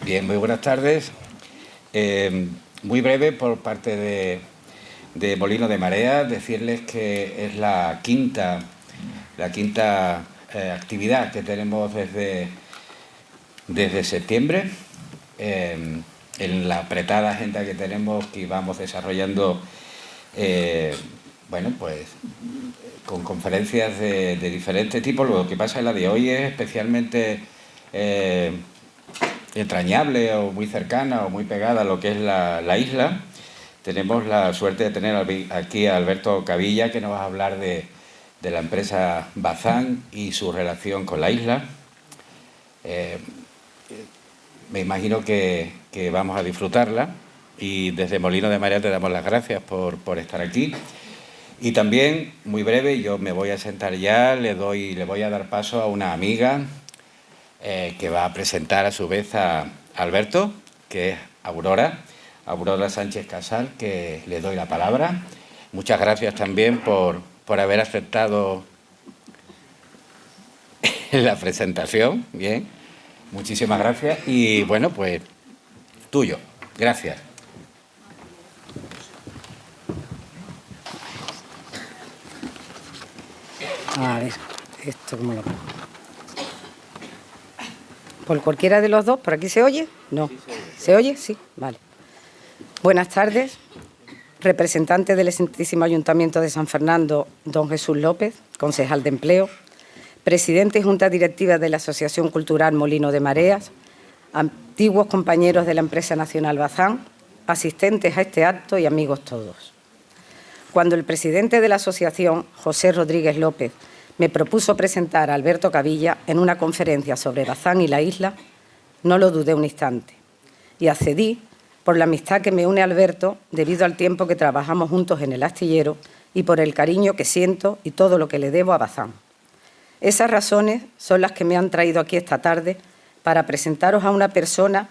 Bien, muy buenas tardes. Muy breve por parte de Molino de Marea, decirles que es la quinta actividad que tenemos desde septiembre. En la apretada agenda que tenemos, que vamos desarrollando, bueno, pues con conferencias de diferentes tipos. Lo que pasa es que la de hoy es especialmente entrañable o muy cercana o muy pegada a lo que es la isla. Tenemos la suerte de tener aquí a Alberto Cavilla, que nos va a hablar de la empresa Bazán y su relación con la isla. Me imagino que vamos a disfrutarla, y desde Molino de Marea te damos las gracias por estar aquí. Y también, muy breve, yo me voy a sentar ya, le voy a dar paso a una amiga que va a presentar a su vez a Alberto, que es Aurora Sánchez Casal, que le doy la palabra. Muchas gracias también por haber aceptado la presentación. Bien, muchísimas gracias. Y bueno, pues tuyo. Gracias. A ver, esto cómo lo pongo. ¿Por cualquiera de los dos? ¿Por aquí se oye? No. ¿Se oye? Sí, vale. Buenas tardes. Representante del excelentísimo Ayuntamiento de San Fernando, don Jesús López, concejal de Empleo, presidente y junta directiva de la Asociación Cultural Molino de Mareas, antiguos compañeros de la empresa nacional Bazán, asistentes a este acto y amigos todos. Cuando el presidente de la asociación, José Rodríguez López, me propuso presentar a Alberto Cavilla en una conferencia sobre Bazán y la isla, no lo dudé un instante y accedí por la amistad que me une a Alberto debido al tiempo que trabajamos juntos en el astillero y por el cariño que siento y todo lo que le debo a Bazán. Esas razones son las que me han traído aquí esta tarde para presentaros a una persona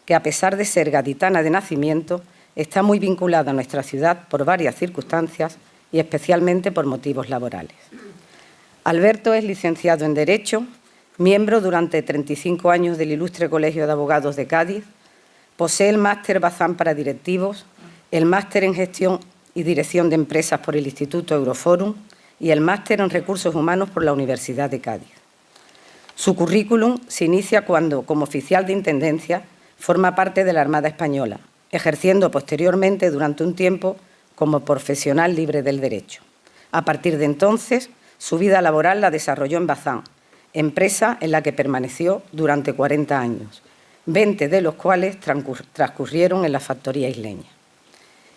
que, a pesar de ser gaditana de nacimiento, está muy vinculada a nuestra ciudad por varias circunstancias y especialmente por motivos laborales. Alberto es licenciado en Derecho, miembro durante 35 años del Ilustre Colegio de Abogados de Cádiz, posee el máster Bazán para directivos, el máster en Gestión y Dirección de Empresas por el Instituto Euroforum y el máster en Recursos Humanos por la Universidad de Cádiz. Su currículum se inicia cuando, como oficial de Intendencia, forma parte de la Armada Española, ejerciendo posteriormente durante un tiempo como profesional libre del derecho. A partir de entonces, su vida laboral la desarrolló en Bazán, empresa en la que permaneció durante 40 años, 20 de los cuales transcurrieron en la factoría isleña.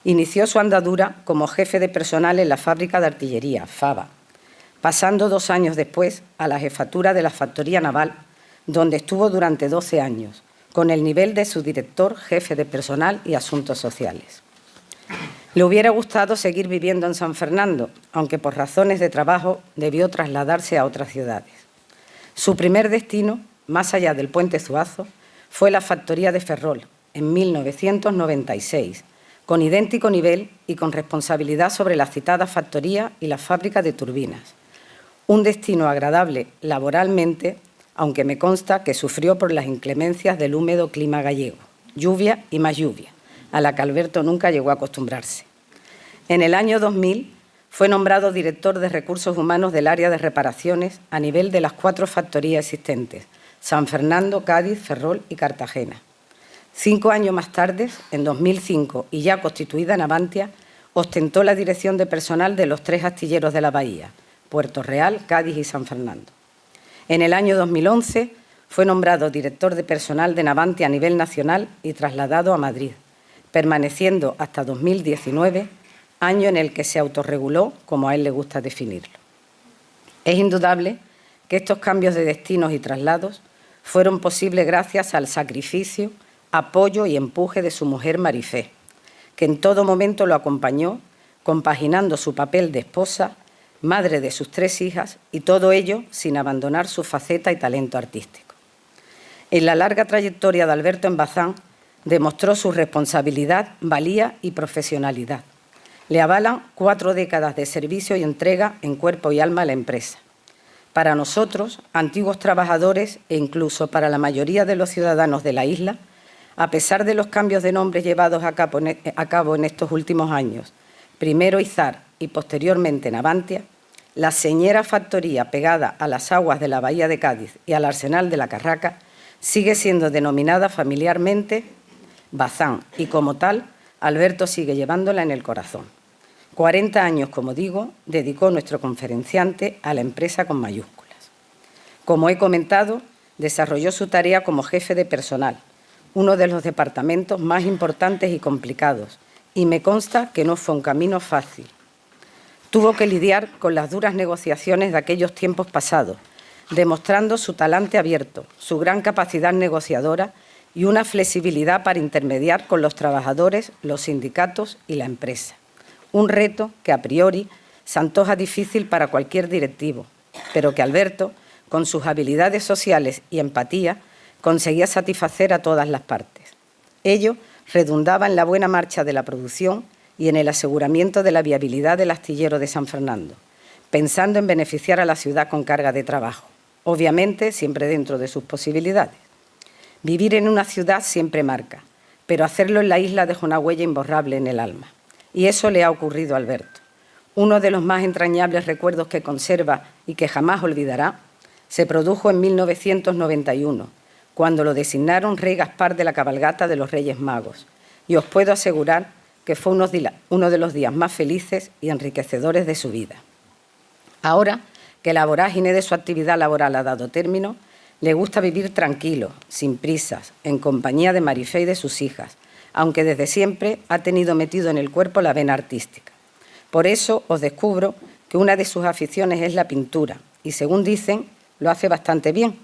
Inició su andadura como jefe de personal en la fábrica de artillería, FABA, pasando 2 años después a la jefatura de la factoría naval, donde estuvo durante 12 años, con el nivel de subdirector, jefe de personal y asuntos sociales. Le hubiera gustado seguir viviendo en San Fernando, aunque por razones de trabajo debió trasladarse a otras ciudades. Su primer destino, más allá del puente Zuazo, fue la factoría de Ferrol, en 1996, con idéntico nivel y con responsabilidad sobre la citada factoría y la fábrica de turbinas. Un destino agradable laboralmente, aunque me consta que sufrió por las inclemencias del húmedo clima gallego, lluvia y más lluvia, a la que Alberto nunca llegó a acostumbrarse. En el año 2000 fue nombrado director de Recursos Humanos del área de reparaciones a nivel de las 4 factorías existentes, San Fernando, Cádiz, Ferrol y Cartagena. 5 años más tarde, en 2005, y ya constituida Navantia, ostentó la dirección de personal de los 3 astilleros de la bahía, Puerto Real, Cádiz y San Fernando. En el año 2011 fue nombrado director de personal de Navantia a nivel nacional y trasladado a Madrid, permaneciendo hasta 2019, año en el que se autorreguló, como a él le gusta definirlo. Es indudable que estos cambios de destinos y traslados fueron posibles gracias al sacrificio, apoyo y empuje de su mujer Marifé, que en todo momento lo acompañó, compaginando su papel de esposa, madre de sus 3 hijas, y todo ello sin abandonar su faceta y talento artístico. En la larga trayectoria de Alberto en Bazán, demostró su responsabilidad, valía y profesionalidad. Le avalan 4 décadas de servicio y entrega en cuerpo y alma a la empresa. Para nosotros, antiguos trabajadores e incluso para la mayoría de los ciudadanos de la isla, A pesar de los cambios de nombre llevados a cabo en estos últimos años, primero Izar y posteriormente Navantia, la señera factoría pegada a las aguas de la bahía de Cádiz y al arsenal de la Carraca sigue siendo denominada familiarmente Bazán y, como tal, Alberto sigue llevándola en el corazón. 40 años, como digo, dedicó nuestro conferenciante a la empresa con mayúsculas. Como he comentado, desarrolló su tarea como jefe de personal, uno de los departamentos más importantes y complicados, y me consta que no fue un camino fácil. Tuvo que lidiar con las duras negociaciones de aquellos tiempos pasados, demostrando su talante abierto, su gran capacidad negociadora y una flexibilidad para intermediar con los trabajadores, los sindicatos y la empresa. Un reto que a priori se antoja difícil para cualquier directivo, pero que Alberto, con sus habilidades sociales y empatía, conseguía satisfacer a todas las partes. Ello redundaba en la buena marcha de la producción y en el aseguramiento de la viabilidad del astillero de San Fernando, pensando en beneficiar a la ciudad con carga de trabajo, obviamente siempre dentro de sus posibilidades. Vivir en una ciudad siempre marca, pero hacerlo en la isla deja una huella imborrable en el alma. Y eso le ha ocurrido a Alberto. Uno de los más entrañables recuerdos que conserva y que jamás olvidará se produjo en 1991, cuando lo designaron Rey Gaspar de la cabalgata de los Reyes Magos, y os puedo asegurar que fue uno de los días más felices y enriquecedores de su vida. Ahora que la vorágine de su actividad laboral ha dado término, le gusta vivir tranquilo, sin prisas, en compañía de Marifé y de sus hijas, aunque desde siempre ha tenido metido en el cuerpo la vena artística. Por eso os descubro que una de sus aficiones es la pintura, y según dicen, lo hace bastante bien.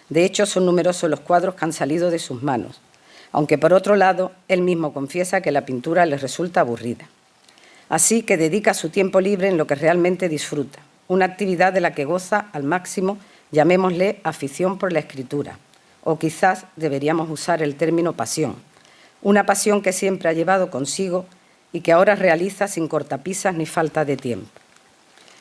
De hecho, son numerosos los cuadros que han salido de sus manos, aunque por otro lado, él mismo confiesa que la pintura le resulta aburrida. Así que dedica su tiempo libre en lo que realmente disfruta, una actividad de la que goza al máximo, llamémosle afición por la escritura, o quizás deberíamos usar el término pasión, una pasión que siempre ha llevado consigo y que ahora realiza sin cortapisas ni falta de tiempo.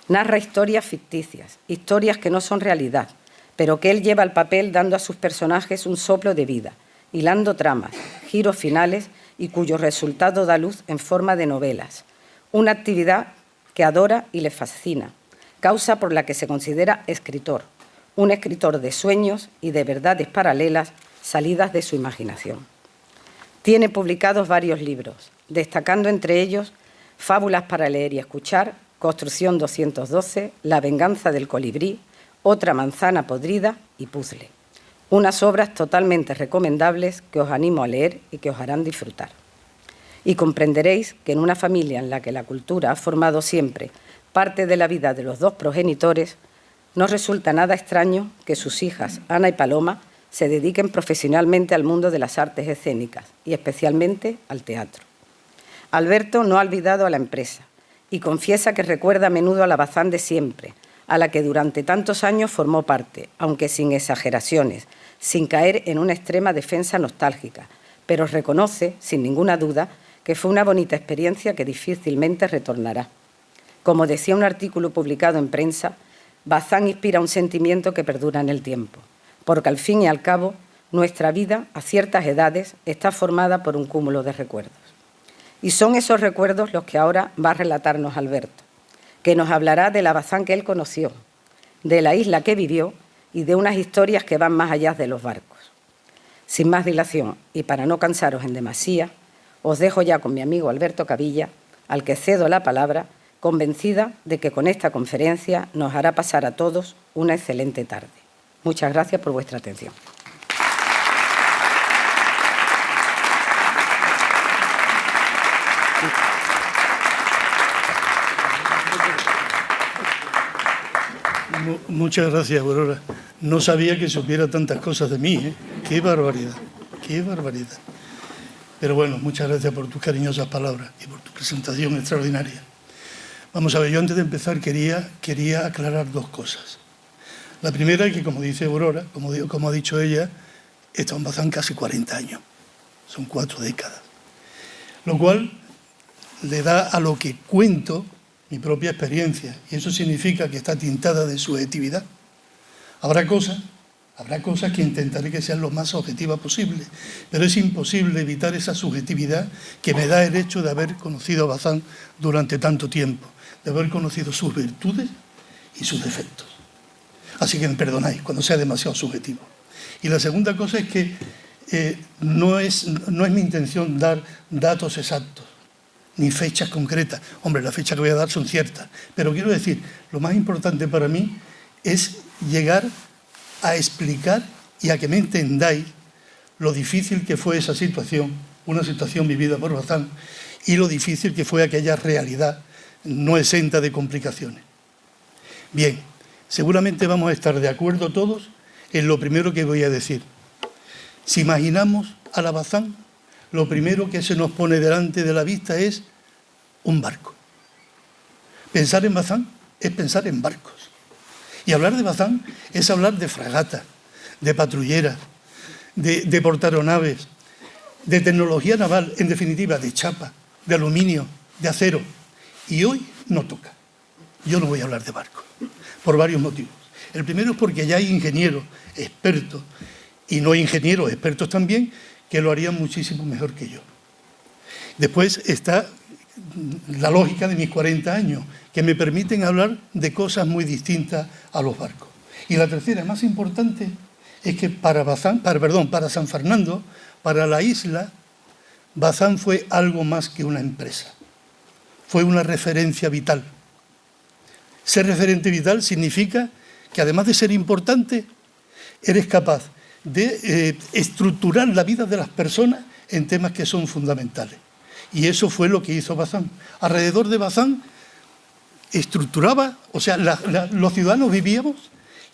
Narra historias ficticias, historias que no son realidad, pero que él lleva al papel dando a sus personajes un soplo de vida, hilando tramas, giros finales y cuyo resultado da luz en forma de novelas. Una actividad que adora y le fascina, causa por la que se considera escritor, un escritor de sueños y de verdades paralelas salidas de su imaginación. Tiene publicados varios libros, destacando entre ellos Fábulas para leer y escuchar, Construcción 212, La venganza del colibrí, Otra manzana podrida y Puzzle. Unas obras totalmente recomendables que os animo a leer y que os harán disfrutar. Y comprenderéis que en una familia en la que la cultura ha formado siempre parte de la vida de los dos progenitores, no resulta nada extraño que sus hijas, Ana y Paloma, se dediquen profesionalmente al mundo de las artes escénicas y especialmente al teatro. Alberto no ha olvidado a la empresa y confiesa que recuerda a menudo a la Bazán de siempre, a la que durante tantos años formó parte, aunque sin exageraciones, sin caer en una extrema defensa nostálgica, pero reconoce, sin ninguna duda, que fue una bonita experiencia que difícilmente retornará. Como decía un artículo publicado en prensa, Bazán inspira un sentimiento que perdura en el tiempo, porque al fin y al cabo, nuestra vida, a ciertas edades, está formada por un cúmulo de recuerdos. Y son esos recuerdos los que ahora va a relatarnos Alberto, que nos hablará de la Bazán que él conoció, de la isla que vivió y de unas historias que van más allá de los barcos. Sin más dilación y para no cansaros en demasía, os dejo ya con mi amigo Alberto Cavilla, al que cedo la palabra, convencida de que con esta conferencia nos hará pasar a todos una excelente tarde. Muchas gracias por vuestra atención. Muchas gracias, Aurora. No sabía que supiera tantas cosas de mí, ¿eh? ¡Qué barbaridad! ¡Qué barbaridad! Pero bueno, muchas gracias por tus cariñosas palabras y por tu presentación extraordinaria. Vamos a ver, yo antes de empezar quería aclarar dos cosas. La primera es que, como dice Aurora, como ha dicho ella, está en Bazán casi 40 años. Son 4 décadas. Lo cual le da a lo que cuento mi propia experiencia, y eso significa que está tintada de subjetividad. Habrá cosas Habrá cosas que intentaré que sean lo más objetivas posible, pero es imposible evitar esa subjetividad que me da el hecho de haber conocido a Bazán durante tanto tiempo, de haber conocido sus virtudes y sus defectos. Así que me perdonáis cuando sea demasiado subjetivo. Y la segunda cosa es que no es mi intención dar datos exactos, ni fechas concretas. Hombre, las fechas que voy a dar son ciertas, pero quiero decir, lo más importante para mí es llegar a explicar y a que me entendáis lo difícil que fue esa situación, una situación vivida por Bazán, y lo difícil que fue aquella realidad no exenta de complicaciones. Bien, seguramente vamos a estar de acuerdo todos en lo primero que voy a decir. Si imaginamos a la Bazán, lo primero que se nos pone delante de la vista es un barco. Pensar en Bazán es pensar en barcos. Y hablar de Bazán es hablar de fragatas, de patrulleras, de portaeronaves, de tecnología naval, en definitiva, de chapa, de aluminio, de acero. Y hoy no toca. Yo no voy a hablar de barcos, por varios motivos. El primero es porque ya hay ingenieros, expertos, y no ingenieros, expertos también, que lo harían muchísimo mejor que yo. Después está la lógica de mis 40 años, que me permiten hablar de cosas muy distintas a los barcos. Y la tercera, más importante, es que para San Fernando, para la isla, Bazán fue algo más que una empresa. Fue una referencia vital. Ser referente vital significa que además de ser importante, eres capaz de estructurar la vida de las personas en temas que son fundamentales. Y eso fue lo que hizo Bazán. Alrededor de Bazán estructuraba, o sea, los ciudadanos vivíamos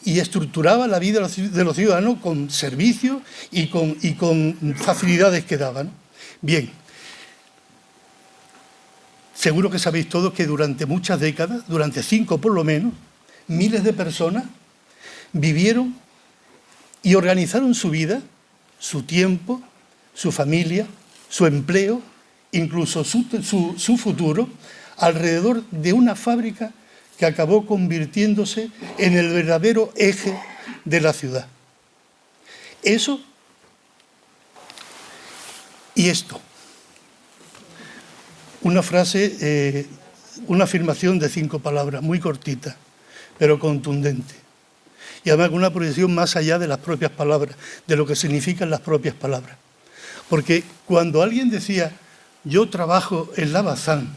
y estructuraba la vida de los ciudadanos con servicios y con facilidades que daban. Bien, seguro que sabéis todos que durante muchas décadas, durante 5 por lo menos, miles de personas vivieron y organizaron su vida, su tiempo, su familia, su empleo, incluso su futuro, alrededor de una fábrica que acabó convirtiéndose en el verdadero eje de la ciudad. Eso y esto. Una frase, una afirmación de 5 palabras, muy cortita, pero contundente. Y además con una proyección más allá de las propias palabras, de lo que significan las propias palabras. Porque cuando alguien decía, yo trabajo en la Bazán,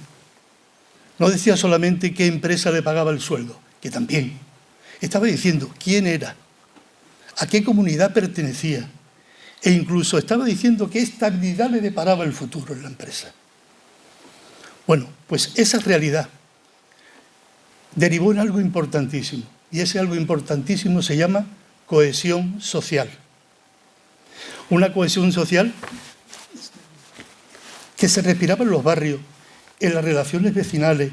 no decía solamente qué empresa le pagaba el sueldo, que también. Estaba diciendo quién era, a qué comunidad pertenecía, e incluso estaba diciendo qué estabilidad le deparaba el futuro en la empresa. Bueno, pues esa realidad derivó en algo importantísimo, y ese algo importantísimo se llama cohesión social. Una cohesión social que se respiraba en los barrios, en las relaciones vecinales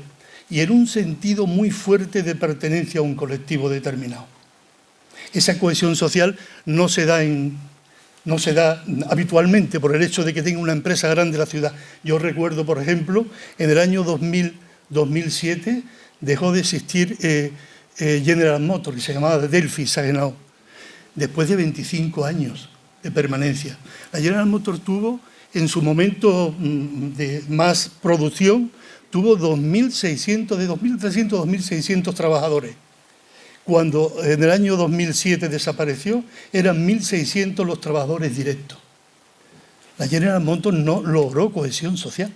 y en un sentido muy fuerte de pertenencia a un colectivo determinado. Esa cohesión social no se da habitualmente por el hecho de que tenga una empresa grande la ciudad. Yo recuerdo, por ejemplo, en el año 2007 dejó de existir General Motors, que se llamaba Delphi Saginaw, después de 25 años de permanencia. La General Motors tuvo, en su momento de más producción, tuvo 2.600, de 2.300 a 2.600 trabajadores. Cuando en el año 2007 desapareció, eran 1.600 los trabajadores directos. La General Motors no logró cohesión social.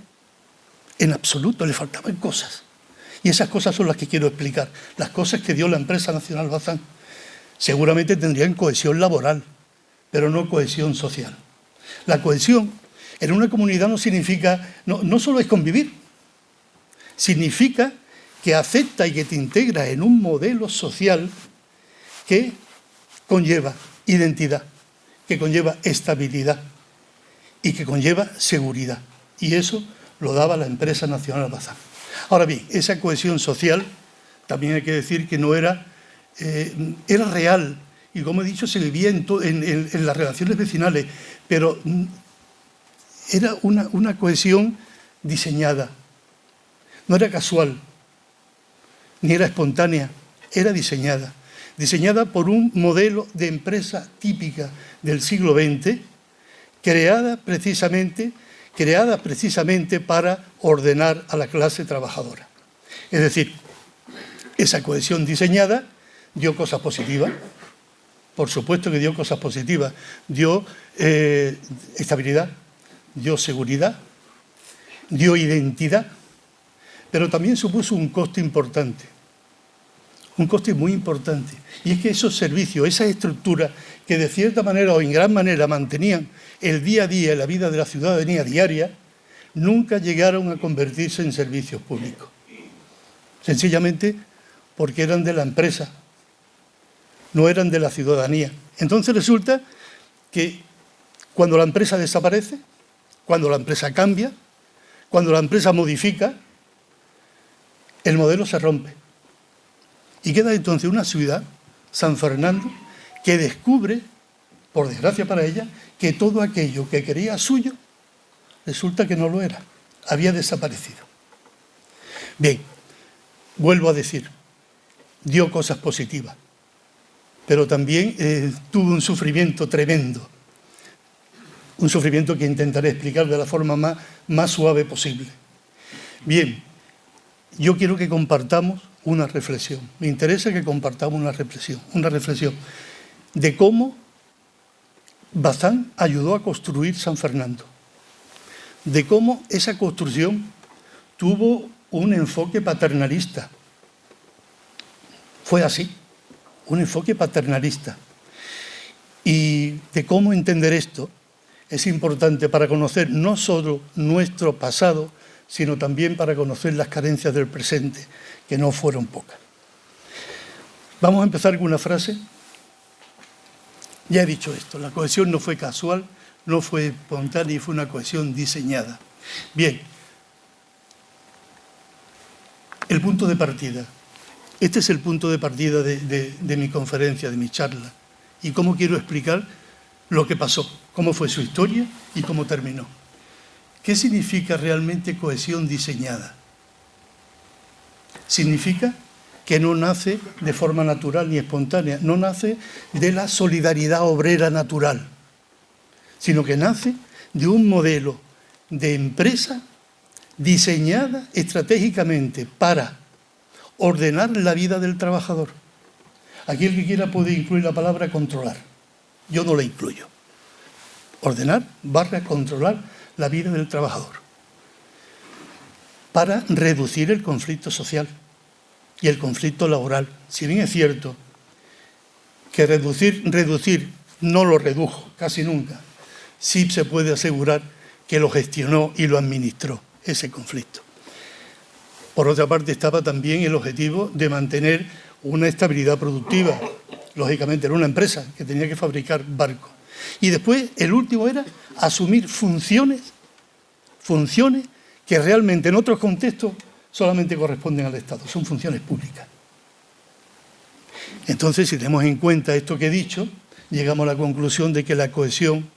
En absoluto, le faltaban cosas. Y esas cosas son las que quiero explicar. Las cosas que dio la empresa nacional Bazán. Seguramente tendrían cohesión laboral, pero no cohesión social. La cohesión en una comunidad no significa, no solo es convivir, significa que acepta y que te integra en un modelo social que conlleva identidad, que conlleva estabilidad y que conlleva seguridad. Y eso lo daba la empresa nacional Bazán. Ahora bien, esa cohesión social, también hay que decir que no era real, y como he dicho, se vivía en las relaciones vecinales, pero era una cohesión diseñada, no era casual, ni era espontánea, era diseñada. diseñada por un modelo de empresa típica del siglo XX, creada precisamente para ordenar a la clase trabajadora. Es decir, esa cohesión diseñada dio cosas positivas, por supuesto que dio cosas positivas, dio estabilidad, dio seguridad, dio identidad, pero también supuso un coste importante, un coste muy importante, y es que esos servicios, esas estructuras que de cierta manera o en gran manera mantenían el día a día, la vida de la ciudadanía diaria, nunca llegaron a convertirse en servicios públicos. Sencillamente porque eran de la empresa, no eran de la ciudadanía. Entonces resulta que cuando la empresa desaparece, cuando la empresa cambia, cuando la empresa modifica, el modelo se rompe. Y queda entonces una ciudad, San Fernando, que descubre, por desgracia para ella, que todo aquello que creía suyo, resulta que no lo era, había desaparecido. Bien, vuelvo a decir, dio cosas positivas, pero también tuvo un sufrimiento tremendo, un sufrimiento que intentaré explicar de la forma más suave posible. Bien, yo quiero que compartamos una reflexión, me interesa que compartamos una reflexión de cómo Bazán ayudó a construir San Fernando, de cómo esa construcción tuvo un enfoque paternalista. Fue así, un enfoque paternalista. Y de cómo entender esto es importante para conocer no solo nuestro pasado, sino también para conocer las carencias del presente, que no fueron pocas. Vamos a empezar con una frase. Ya he dicho esto, la cohesión no fue casual, no fue espontánea, fue una cohesión diseñada. Bien, el punto de partida. Este es el punto de partida de mi conferencia, de mi charla. Y cómo quiero explicar lo que pasó, cómo fue su historia y cómo terminó. ¿Qué significa realmente cohesión diseñada? Significa que no nace de forma natural ni espontánea, no nace de la solidaridad obrera natural, sino que nace de un modelo de empresa diseñada estratégicamente para ordenar la vida del trabajador. Aquí el que quiera puede incluir la palabra controlar. Yo no la incluyo. Ordenar / controlar la vida del trabajador. Para reducir el conflicto social y el conflicto laboral. Si bien es cierto que reducir no lo redujo casi nunca, sí se puede asegurar que lo gestionó y lo administró ese conflicto. Por otra parte estaba también el objetivo de mantener una estabilidad productiva. Lógicamente era una empresa que tenía que fabricar barcos. Y después el último era asumir funciones que realmente en otros contextos solamente corresponden al Estado, son funciones públicas. Entonces, si tenemos en cuenta esto que he dicho, llegamos a la conclusión de que la cohesión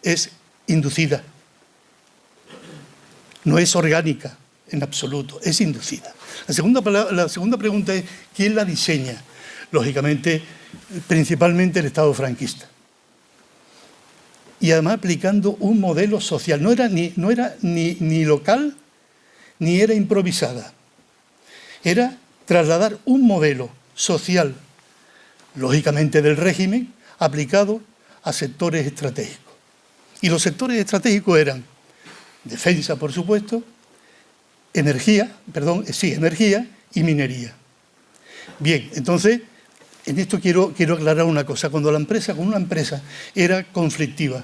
es inducida, no es orgánica en absoluto, es inducida. La segunda pregunta es, ¿quién la diseña? Lógicamente, principalmente el Estado franquista. Y además aplicando un modelo social. No era ni local, ni era improvisada. Era trasladar un modelo social, lógicamente del régimen, aplicado a sectores estratégicos. Y los sectores estratégicos eran defensa, por supuesto, energía y minería. Bien, entonces, en esto quiero aclarar una cosa. Cuando una empresa era conflictiva,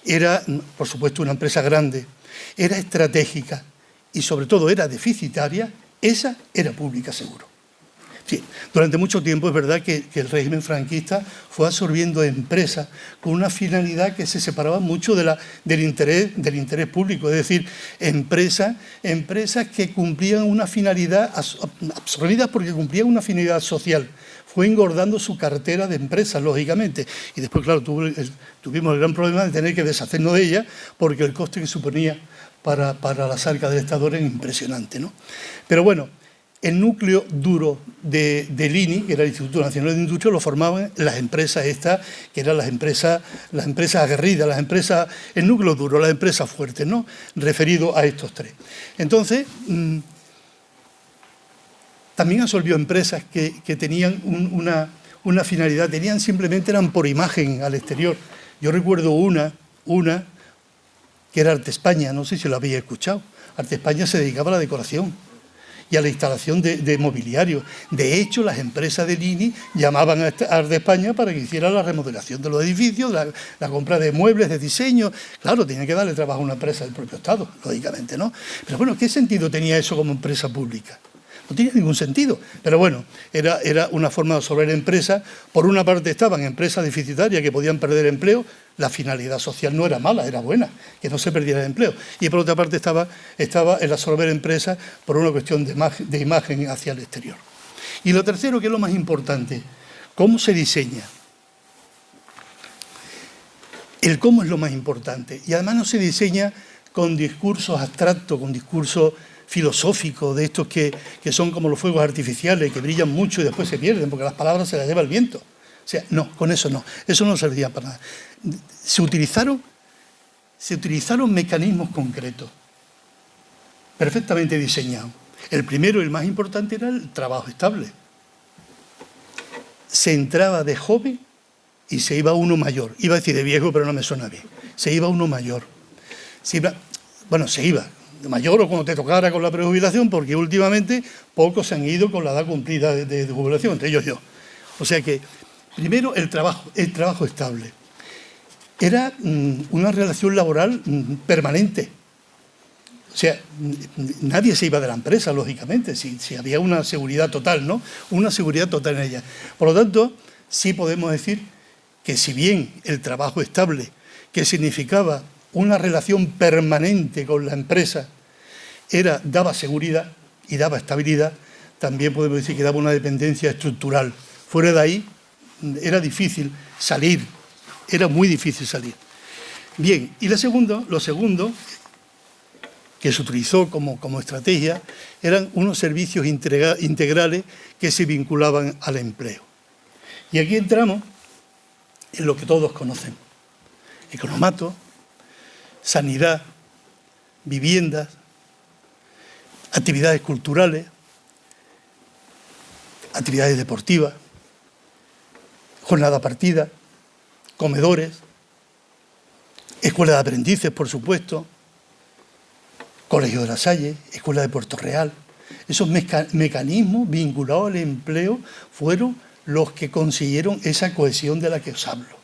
era, por supuesto, una empresa grande, era estratégica y, sobre todo, era deficitaria, esa era pública seguro. Sí, durante mucho tiempo es verdad que el régimen franquista fue absorbiendo empresas con una finalidad que se separaba mucho del interés público, es decir, empresas que cumplían una finalidad, absorbidas porque cumplían una finalidad social. Fue engordando su cartera de empresas, lógicamente. Y después, claro, tuvimos el gran problema de tener que deshacernos de ellas porque el coste que suponía para las arcas del Estado era impresionante, ¿no? Pero bueno, el núcleo duro del INI, que era el Instituto Nacional de Industria, lo formaban las empresas estas, que eran las empresas aguerridas, las empresas, el núcleo duro, las empresas fuertes, ¿no? Referido a estos tres. Entonces, también absorbió empresas que tenían una finalidad, eran por imagen al exterior. Yo recuerdo una que era Arte España, no sé si lo habéis escuchado. Arte España se dedicaba a la decoración y a la instalación de mobiliario. De hecho, las empresas del INI llamaban a Arte España para que hiciera la remodelación de los edificios, la compra de muebles, de diseño. Claro, tenía que darle trabajo a una empresa del propio Estado, lógicamente, ¿no? Pero bueno, ¿qué sentido tenía eso como empresa pública? No tenía ningún sentido, pero bueno, era una forma de absorber empresas. Por una parte estaban empresas deficitarias que podían perder empleo, la finalidad social no era mala, era buena, que no se perdiera el empleo. Y por otra parte estaba el absorber empresas por una cuestión de imagen hacia el exterior. Y lo tercero, que es lo más importante, ¿cómo se diseña? El cómo es lo más importante. Y además no se diseña con discursos abstractos, con discursos filosóficos, de estos que son como los fuegos artificiales, que brillan mucho y después se pierden, porque las palabras se las lleva el viento. O sea, no, con eso no servía para nada. Se utilizaron mecanismos concretos, perfectamente diseñados. El primero, el más importante, era el trabajo estable. Se entraba de joven y se iba uno mayor. Iba a decir de viejo, pero no me suena bien. Se iba uno mayor. Se iba de mayor o cuando te tocara con la prejubilación, porque últimamente pocos se han ido con la edad cumplida de jubilación, entre ellos yo. O sea que, primero, el trabajo estable. Era una relación laboral permanente. O sea, nadie se iba de la empresa, lógicamente, si había una seguridad total, ¿no? Una seguridad total en ella. Por lo tanto, sí podemos decir que si bien el trabajo estable, que significaba una relación permanente con la empresa, daba seguridad y daba estabilidad, también podemos decir que daba una dependencia estructural. Fuera de ahí era difícil salir, era muy difícil salir. Bien, y lo segundo que se utilizó como estrategia eran unos servicios integrales que se vinculaban al empleo. Y aquí entramos en lo que todos conocen: economato, sanidad, viviendas, actividades culturales, actividades deportivas, jornada partida, comedores, escuela de aprendices, por supuesto, Colegio de la Salle, Escuela de Puerto Real. Esos mecanismos vinculados al empleo fueron los que consiguieron esa cohesión de la que os hablo.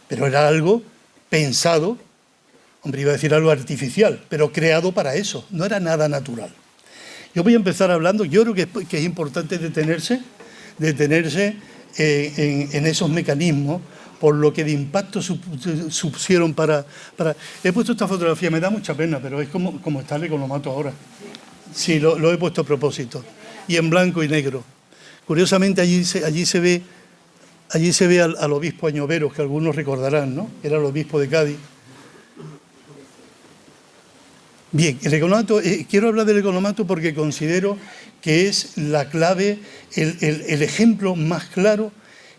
Pero era algo pensado, hombre, iba a decir algo artificial, pero creado para eso, no era nada natural. Yo voy a empezar hablando, yo creo que es importante detenerse en esos mecanismos, por lo que de impacto supusieron para... He puesto esta fotografía, me da mucha pena, pero es como está el economato ahora. Sí, lo he puesto a propósito. Y en blanco y negro. Curiosamente, allí se ve al obispo Añoveros, que algunos recordarán, ¿no? Era el obispo de Cádiz. Bien, el economato, quiero hablar del economato porque considero que es la clave, el ejemplo más claro,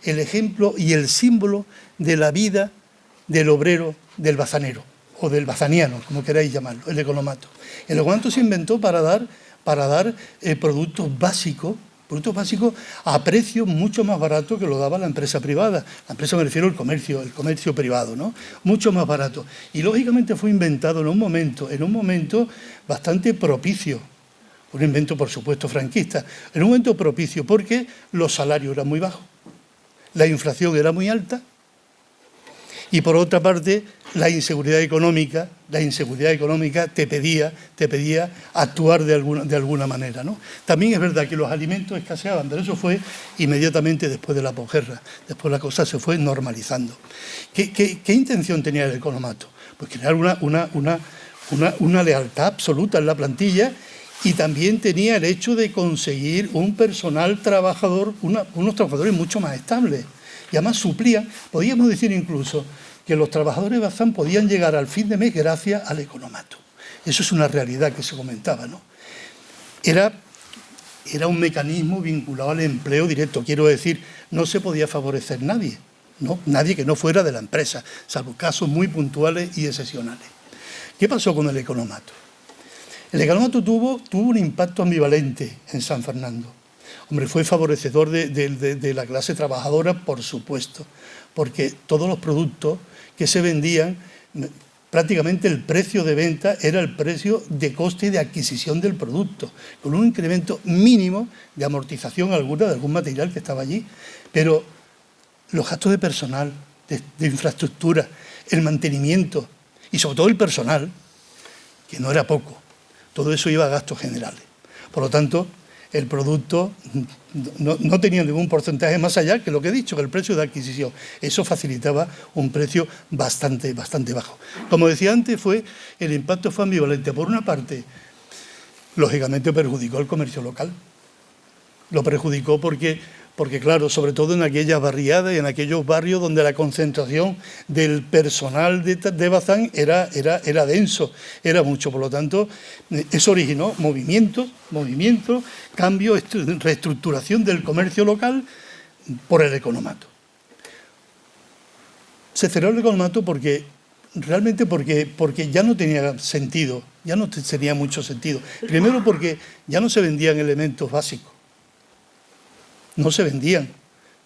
el ejemplo y el símbolo de la vida del obrero, del bazanero o del bazaniano, como queráis llamarlo, el economato. El economato se inventó para dar productos básicos a precios mucho más baratos que lo daba la empresa privada. La empresa, me refiero al comercio privado, ¿no? Mucho más barato. Y lógicamente fue inventado en un momento bastante propicio. Un invento, por supuesto, franquista. En un momento propicio porque los salarios eran muy bajos, la inflación era muy alta y, por otra parte, la inseguridad económica te pedía actuar de alguna manera, ¿no? También es verdad que los alimentos escaseaban, pero eso fue inmediatamente después de la posguerra. Después la cosa se fue normalizando. ¿Qué intención tenía el economato? Pues crear una lealtad absoluta en la plantilla, y también tenía el hecho de conseguir un personal trabajador, unos trabajadores mucho más estables. Y además suplían, podíamos decir incluso, que los trabajadores de Bazán podían llegar al fin de mes gracias al economato. Eso es una realidad que se comentaba, ¿no? Era era un mecanismo vinculado al empleo directo. Quiero decir, no se podía favorecer nadie, ¿no? Nadie que no fuera de la empresa, salvo casos muy puntuales y excepcionales. ¿Qué pasó con el economato? El economato tuvo un impacto ambivalente en San Fernando. Hombre, fue favorecedor de la clase trabajadora, por supuesto, porque todos los productos que se vendían, prácticamente el precio de venta era el precio de coste de adquisición del producto, con un incremento mínimo de amortización alguna de algún material que estaba allí. Pero los gastos de personal, de infraestructura, el mantenimiento y sobre todo el personal, que no era poco, todo eso iba a gastos generales. Por lo tanto, el producto no tenía ningún porcentaje más allá que lo que he dicho, que el precio de adquisición. Eso facilitaba un precio bastante bajo. Como decía antes, el impacto fue ambivalente. Por una parte, lógicamente perjudicó al comercio local. Lo perjudicó porque, claro, sobre todo en aquellas barriadas y en aquellos barrios donde la concentración del personal de Bazán era denso, era mucho. Por lo tanto, eso originó movimientos, cambios, reestructuración del comercio local por el economato. Se cerró el economato porque ya no tenía sentido, ya no tenía mucho sentido. Primero porque ya no se vendían elementos básicos. No se vendían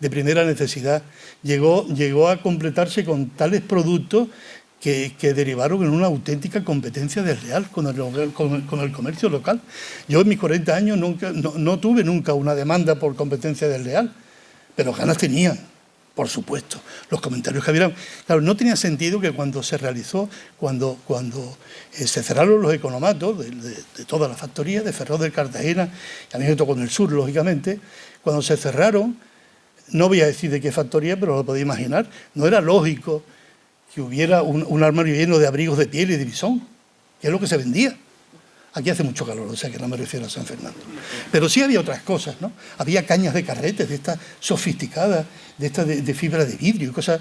de primera necesidad. Llegó a completarse con tales productos que derivaron en una auténtica competencia desleal con el comercio local. Yo en mis 40 años no tuve nunca una demanda por competencia desleal, pero ganas tenían, por supuesto. Los comentarios que habían... Claro, no tenía sentido que cuando se realizó, cuando se cerraron los economatos de toda la factoría, de Ferrol del Cartagena, y a mí me tocó en el sur, lógicamente, cuando se cerraron, no voy a decir de qué factoría, pero lo podéis imaginar, no era lógico que hubiera un armario lleno de abrigos de piel y de visón, que es lo que se vendía. Aquí hace mucho calor, o sea que no me refiero a San Fernando. Pero sí había otras cosas, ¿no? Había cañas de carretes, de estas sofisticadas, de estas de fibra de vidrio y cosas.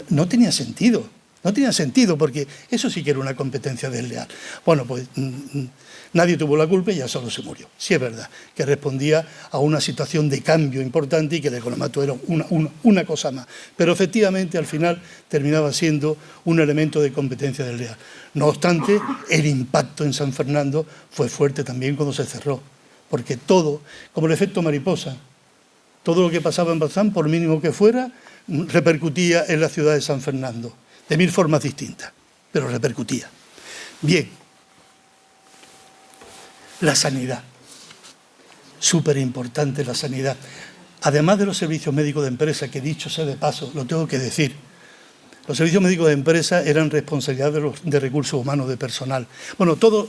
No tenía sentido. No tenía sentido porque eso sí que era una competencia desleal. Bueno, pues nadie tuvo la culpa y ya solo se murió. Sí es verdad que respondía a una situación de cambio importante y que el economato era una cosa más. Pero efectivamente al final terminaba siendo un elemento de competencia desleal. No obstante, el impacto en San Fernando fue fuerte también cuando se cerró. Porque todo, como el efecto mariposa, todo lo que pasaba en Bazán, por mínimo que fuera, repercutía en la ciudad de San Fernando. De 1000 formas distintas, pero repercutía. Bien, la sanidad, súper importante la sanidad. Además de los servicios médicos de empresa, que dicho sea de paso, lo tengo que decir, los servicios médicos de empresa eran responsabilidad de recursos humanos, de personal. Bueno, todos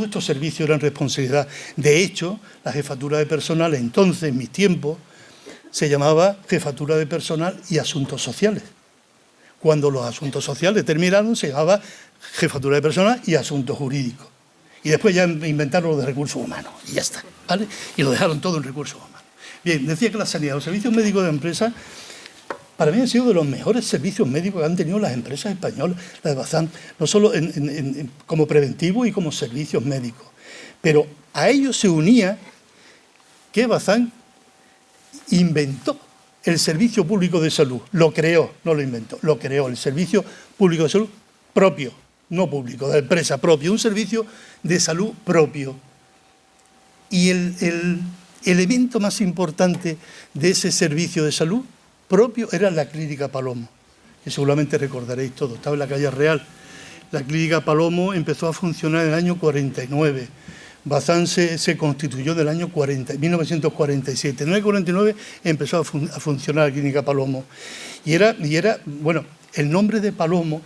estos servicios eran responsabilidad. De hecho, la jefatura de personal, entonces, en mis tiempos, se llamaba Jefatura de Personal y Asuntos Sociales. Cuando los asuntos sociales terminaron, se llamaba Jefatura de Personal y Asuntos Jurídicos. Y después ya inventaron lo de recursos humanos, y ya está, ¿vale? Y lo dejaron todo en recursos humanos. Bien, decía que la sanidad, los servicios médicos de empresa, para mí han sido de los mejores servicios médicos que han tenido las empresas españolas, la de Bazán, no solo como preventivo y como servicios médicos. Pero a ellos se unía que Bazán inventó el Servicio Público de Salud. Lo creó, no lo inventó, lo creó, el Servicio Público de Salud propio, no público, de empresa propia, un servicio de salud propio. Y el elemento más importante de ese servicio de salud propio era la Clínica Palomo, que seguramente recordaréis todos, estaba en la calle Real. La Clínica Palomo empezó a funcionar en el año 49. Bazán se constituyó en el año 1947. En el 49 empezó a funcionar la Clínica Palomo. Y era, bueno, el nombre de Palomo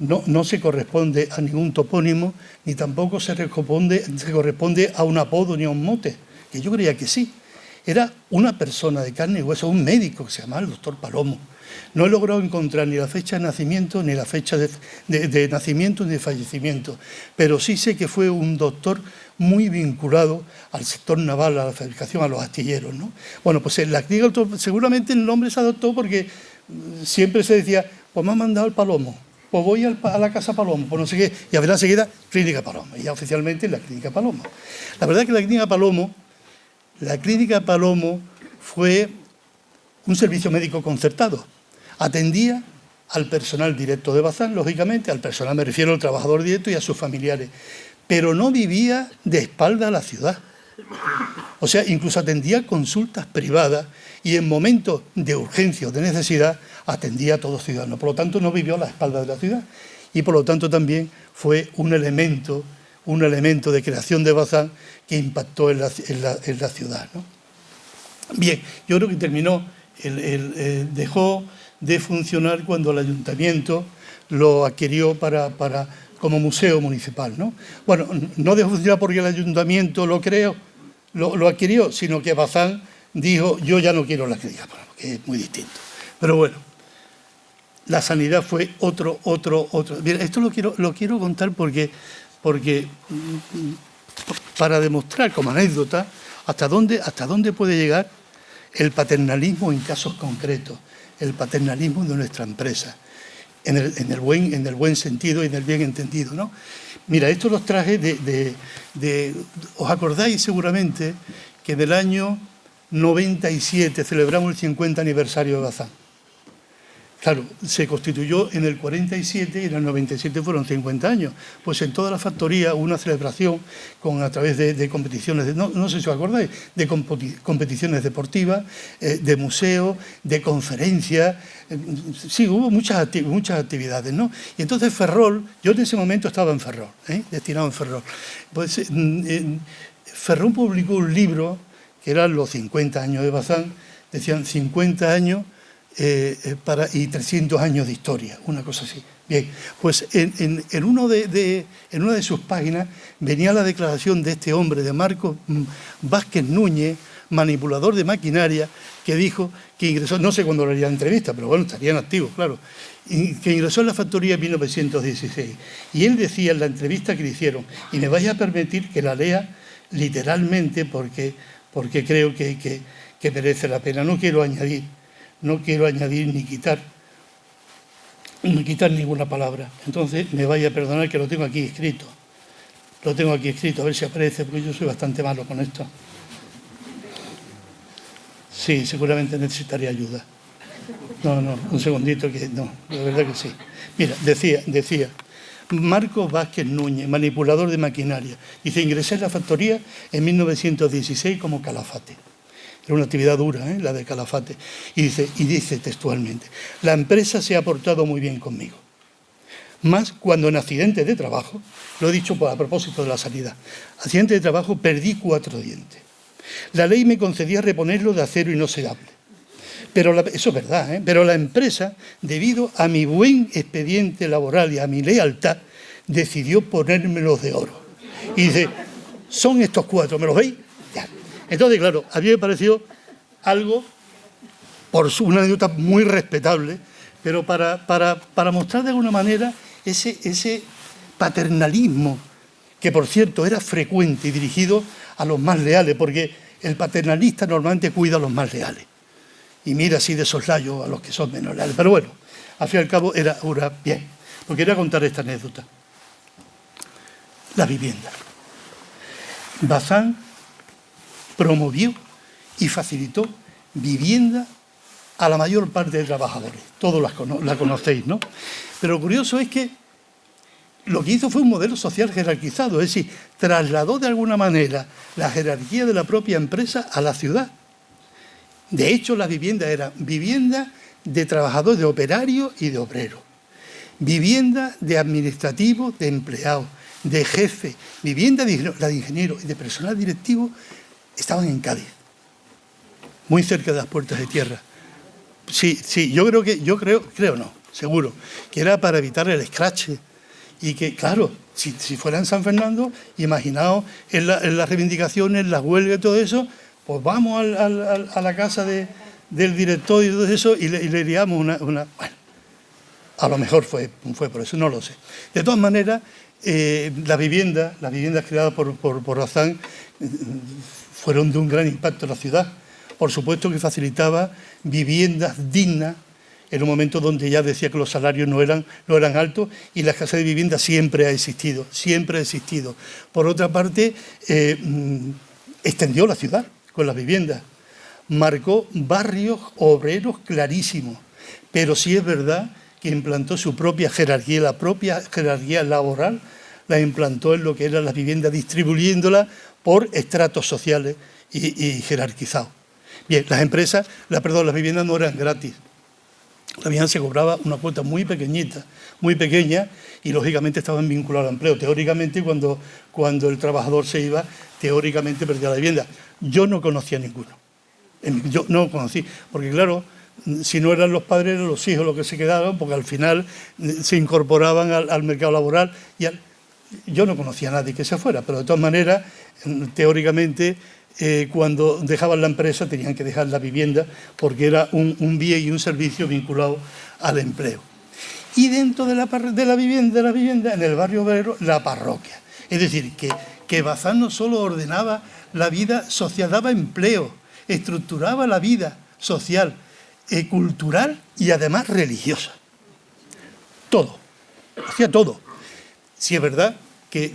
no se corresponde a ningún topónimo, ni tampoco se corresponde a un apodo ni a un mote, que yo creía que sí. Era una persona de carne y hueso, un médico que se llamaba el doctor Palomo. No he logrado encontrar ni la fecha de nacimiento, ni la fecha de nacimiento ni de fallecimiento, pero sí sé que fue un doctor muy vinculado al sector naval, a la fabricación, a los astilleros, ¿no? Bueno, pues en la clínica seguramente el nombre se adoptó porque siempre se decía, pues me ha mandado el Palomo, pues voy a la Casa Palomo, pues no sé qué, y a ver enseguida Clínica Palomo, y ya oficialmente la Clínica Palomo. La verdad es que la Clínica Palomo fue un servicio médico concertado. Atendía al personal directo de Bazán, lógicamente, al personal me refiero al trabajador directo y a sus familiares, pero no vivía de espalda a la ciudad. O sea, incluso atendía consultas privadas y en momentos de urgencia o de necesidad atendía a todos ciudadanos. Por lo tanto, no vivió a la espalda de la ciudad y por lo tanto también fue un elemento de creación de Bazán que impactó en la ciudad, ¿no? Bien, yo creo que dejó de funcionar cuando el ayuntamiento lo adquirió como museo municipal, ¿no? Bueno, no dejó de funcionar porque el ayuntamiento lo adquirió, sino que Bazán dijo, yo ya no quiero la clínica, que es muy distinto. Pero bueno, la sanidad fue otro. Bien, esto lo quiero contar porque para demostrar como anécdota hasta dónde puede llegar el paternalismo en casos concretos, el paternalismo de nuestra empresa, en el buen sentido y en el bien entendido, ¿no? Mira, esto los traje os acordáis seguramente que del año 97 celebramos el 50 aniversario de Bazán. Claro, se constituyó en el 47 y en el 97 fueron 50 años. Pues en toda la factoría hubo una celebración a través de competiciones, no sé si os acordáis, de competiciones deportivas, de museos, de conferencias. Sí, hubo muchas actividades, ¿no? Y entonces Ferrol, yo en ese momento estaba en Ferrol, destinado en Ferrol. Pues Ferrol publicó un libro que eran los 50 años de Bazán, decían 50 años y 300 años de historia, una cosa así. Bien, pues en una de sus páginas venía la declaración de este hombre, de Marcos Vázquez Núñez, manipulador de maquinaria, que dijo que ingresó, no sé cuándo le haría la entrevista, pero bueno, estaría en activo, claro, que ingresó en la factoría en 1916. Y él decía en la entrevista que le hicieron, y me vais a permitir que la lea literalmente porque creo que merece la pena, no quiero añadir ni quitar ninguna palabra. Entonces me vaya a perdonar que lo tengo aquí escrito. A ver si aparece, porque yo soy bastante malo con esto. Sí, seguramente necesitaría ayuda. No, un segundito que no, la verdad que sí. Mira, decía, Marcos Vázquez Núñez, manipulador de maquinaria. Dice, ingresé en la factoría en 1916 como calafate. Era una actividad dura, la de calafate. Y dice textualmente, la empresa se ha portado muy bien conmigo. Más cuando en accidente de trabajo, lo he dicho a propósito de la sanidad, accidente de trabajo perdí 4 dientes. La ley me concedía reponerlo de acero inoxidable. Eso es verdad, pero la empresa, debido a mi buen expediente laboral y a mi lealtad, decidió ponérmelos de oro. Y dice, son estos 4, ¿me los veis? Ya. Entonces, claro, a mí me pareció algo, una anécdota muy respetable, pero para mostrar de alguna manera ese paternalismo, que por cierto era frecuente y dirigido a los más leales, porque el paternalista normalmente cuida a los más leales y mira así de soslayo a los que son menos leales. Pero bueno, al fin y al cabo era bien, porque quería contar esta anécdota. La vivienda. Bazán promovió y facilitó vivienda a la mayor parte de trabajadores. Todos la conocéis, ¿no? Pero lo curioso es que lo que hizo fue un modelo social jerarquizado, es decir, trasladó de alguna manera la jerarquía de la propia empresa a la ciudad. De hecho, la vivienda era vivienda de trabajadores, de operarios y de obreros, vivienda de administrativos, de empleados, de jefes, vivienda de ingenieros y de personal directivo. Estaban en Cádiz, muy cerca de las Puertas de Tierra. Sí, seguro, que era para evitar el escrache. Y que, claro, si fuera en San Fernando, imaginaos en las reivindicaciones, las huelgas y todo eso, pues vamos a la casa del director y todo eso y le liamos una... Bueno, a lo mejor fue por eso, no lo sé. De todas maneras, las viviendas creadas por Bazán fueron de un gran impacto en la ciudad. Por supuesto que facilitaba viviendas dignas en un momento donde ya decía que los salarios no eran altos, y la escasez de vivienda siempre ha existido, siempre ha existido. Por otra parte, extendió la ciudad con las viviendas, marcó barrios obreros clarísimos, pero sí es verdad que implantó su propia jerarquía, la propia jerarquía laboral, la implantó en lo que eran las viviendas, distribuyéndolas por estratos sociales y jerarquizados. Bien, las viviendas no eran gratis. La vivienda se cobraba una cuota muy pequeñita, muy pequeña, y lógicamente estaban vinculados al empleo. Teóricamente, cuando el trabajador se iba, teóricamente perdía la vivienda. Yo no conocía ninguno. Yo no conocí, porque claro, si no eran los padres, eran los hijos los que se quedaban, porque al final se incorporaban al mercado laboral. Yo no conocía a nadie que se fuera, pero de todas maneras, teóricamente, cuando dejaban la empresa tenían que dejar la vivienda, porque era un bien y un servicio vinculado al empleo. Y dentro de la vivienda, en el barrio obrero, la parroquia. Es decir, que Bazán no solo ordenaba la vida social, daba empleo, estructuraba la vida social, cultural y además religiosa. Todo, hacía todo. Si es verdad que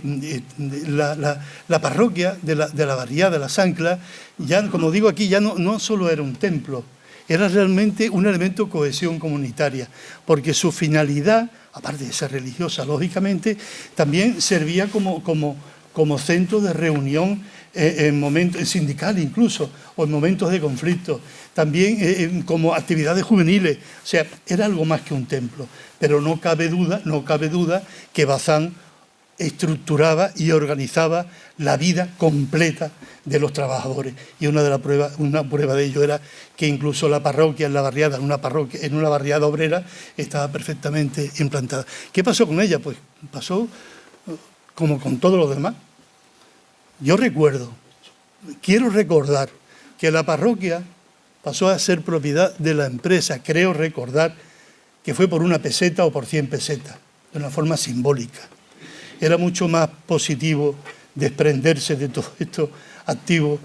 la parroquia de la barriada de las Anclas, ya, como digo aquí, ya no solo era un templo, era realmente un elemento de cohesión comunitaria, porque su finalidad, aparte de ser religiosa, lógicamente, también servía como centro de reunión en momentos sindical incluso, o en momentos de conflicto, también como actividades juveniles. O sea, era algo más que un templo, pero no cabe duda que Bazán estructuraba y organizaba la vida completa de los trabajadores, y una prueba de ello era que incluso la parroquia en la barriada, en una barriada obrera, estaba perfectamente implantada. ¿Qué pasó con ella? Pues pasó como con todo lo demás. Yo quiero recordar que la parroquia pasó a ser propiedad de la empresa. Creo recordar que fue por 1 peseta o por 100 pesetas, de una forma simbólica. Era mucho más positivo desprenderse de todos estos activos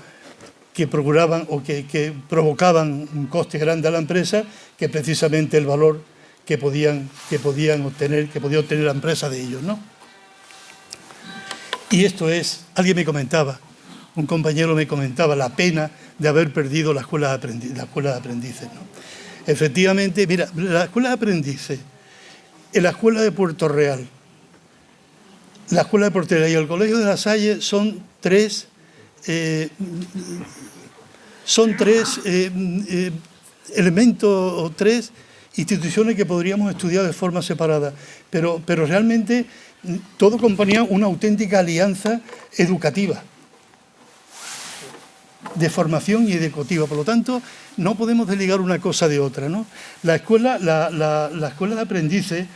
que procuraban o que provocaban un coste grande a la empresa, que precisamente el valor que podía obtener la empresa de ellos, ¿no? Y esto es, un compañero me comentaba la pena de haber perdido la escuela de aprendices, ¿no? Efectivamente, mira, la escuela de aprendices, en la escuela de Puerto Real, la escuela de Portera y el Colegio de La Salle son tres elementos o tres instituciones que podríamos estudiar de forma separada, pero realmente todo componía una auténtica alianza educativa, de formación y educativa. Por lo tanto, no podemos desligar una cosa de otra, ¿no? La escuela de aprendices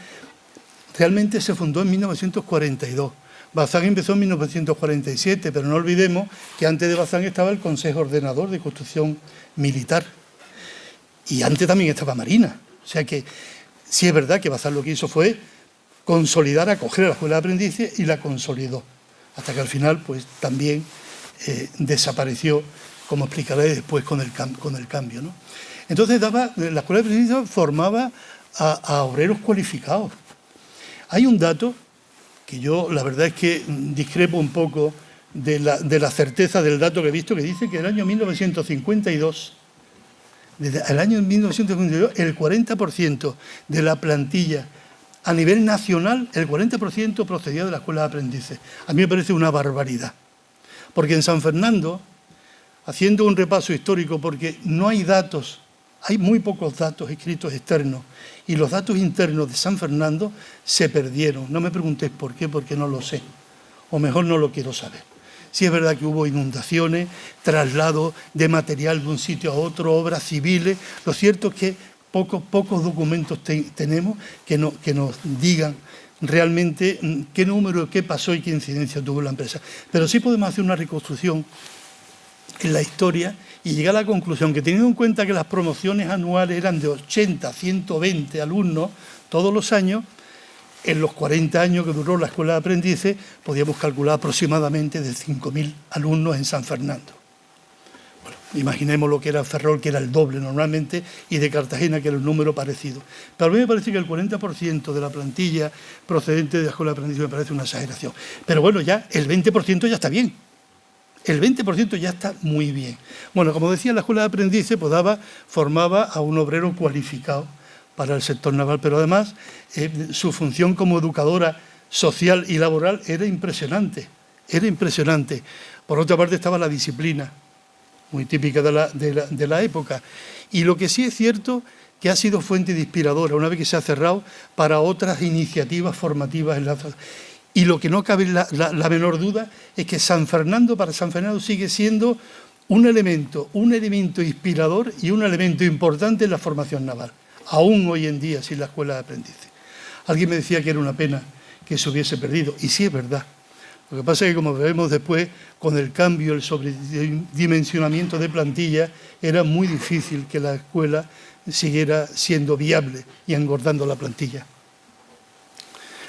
realmente se fundó en 1942. Bazán empezó en 1947, pero no olvidemos que antes de Bazán estaba el Consejo Ordenador de Construcción Militar. Y antes también estaba Marina. O sea que sí es verdad que Bazán lo que hizo fue consolidar, acoger a la escuela de aprendices, y la consolidó. Hasta que al final pues también desapareció, como explicaré después con el cambio, ¿no? Entonces la escuela de aprendices formaba a obreros cualificados. Hay un dato que yo la verdad es que discrepo un poco de la certeza del dato que he visto, que dice que en el año 1952, desde el año 1952, el 40% de la plantilla a nivel nacional, el 40% procedía de la escuela de aprendices. A mí me parece una barbaridad, porque en San Fernando, haciendo un repaso histórico, porque no hay datos, hay muy pocos datos escritos externos, y los datos internos de San Fernando se perdieron. No me preguntéis por qué, porque no lo sé, o mejor no lo quiero saber. Sí es verdad que hubo inundaciones, traslado de material de un sitio a otro, obras civiles. Lo cierto es que pocos documentos tenemos que nos digan realmente qué número, qué pasó y qué incidencia tuvo la empresa. Pero sí podemos hacer una reconstrucción en la historia y llegar a la conclusión que, teniendo en cuenta que las promociones anuales eran de 80 a 120 alumnos todos los años, en los 40 años que duró la escuela de aprendices, podíamos calcular aproximadamente de 5.000 alumnos en San Fernando. Bueno, Imaginemos lo que era Ferrol, que era el doble normalmente, y de Cartagena, que era un número parecido. Pero a mí me parece que el 40% de la plantilla procedente de la Escuela de Aprendizaje me parece una exageración. Pero bueno, ya el 20% ya está bien. El 20% ya está muy bien. Bueno, como decía, la Escuela de Aprendices pues formaba a un obrero cualificado para el sector naval, pero además su función como educadora social y laboral era impresionante. Era impresionante. Por otra parte estaba la disciplina, muy típica de la época. Y lo que sí es cierto que ha sido fuente de inspiradora, una vez que se ha cerrado, para otras iniciativas formativas en la zona. Y lo que no cabe la menor duda es que para San Fernando sigue siendo un elemento inspirador y un elemento importante en la formación naval, aún hoy en día sin la Escuela de Aprendices. Alguien me decía que era una pena que se hubiese perdido, y sí es verdad. Lo que pasa es que, como vemos después, con el cambio, el sobredimensionamiento de plantilla, era muy difícil que la escuela siguiera siendo viable y engordando la plantilla.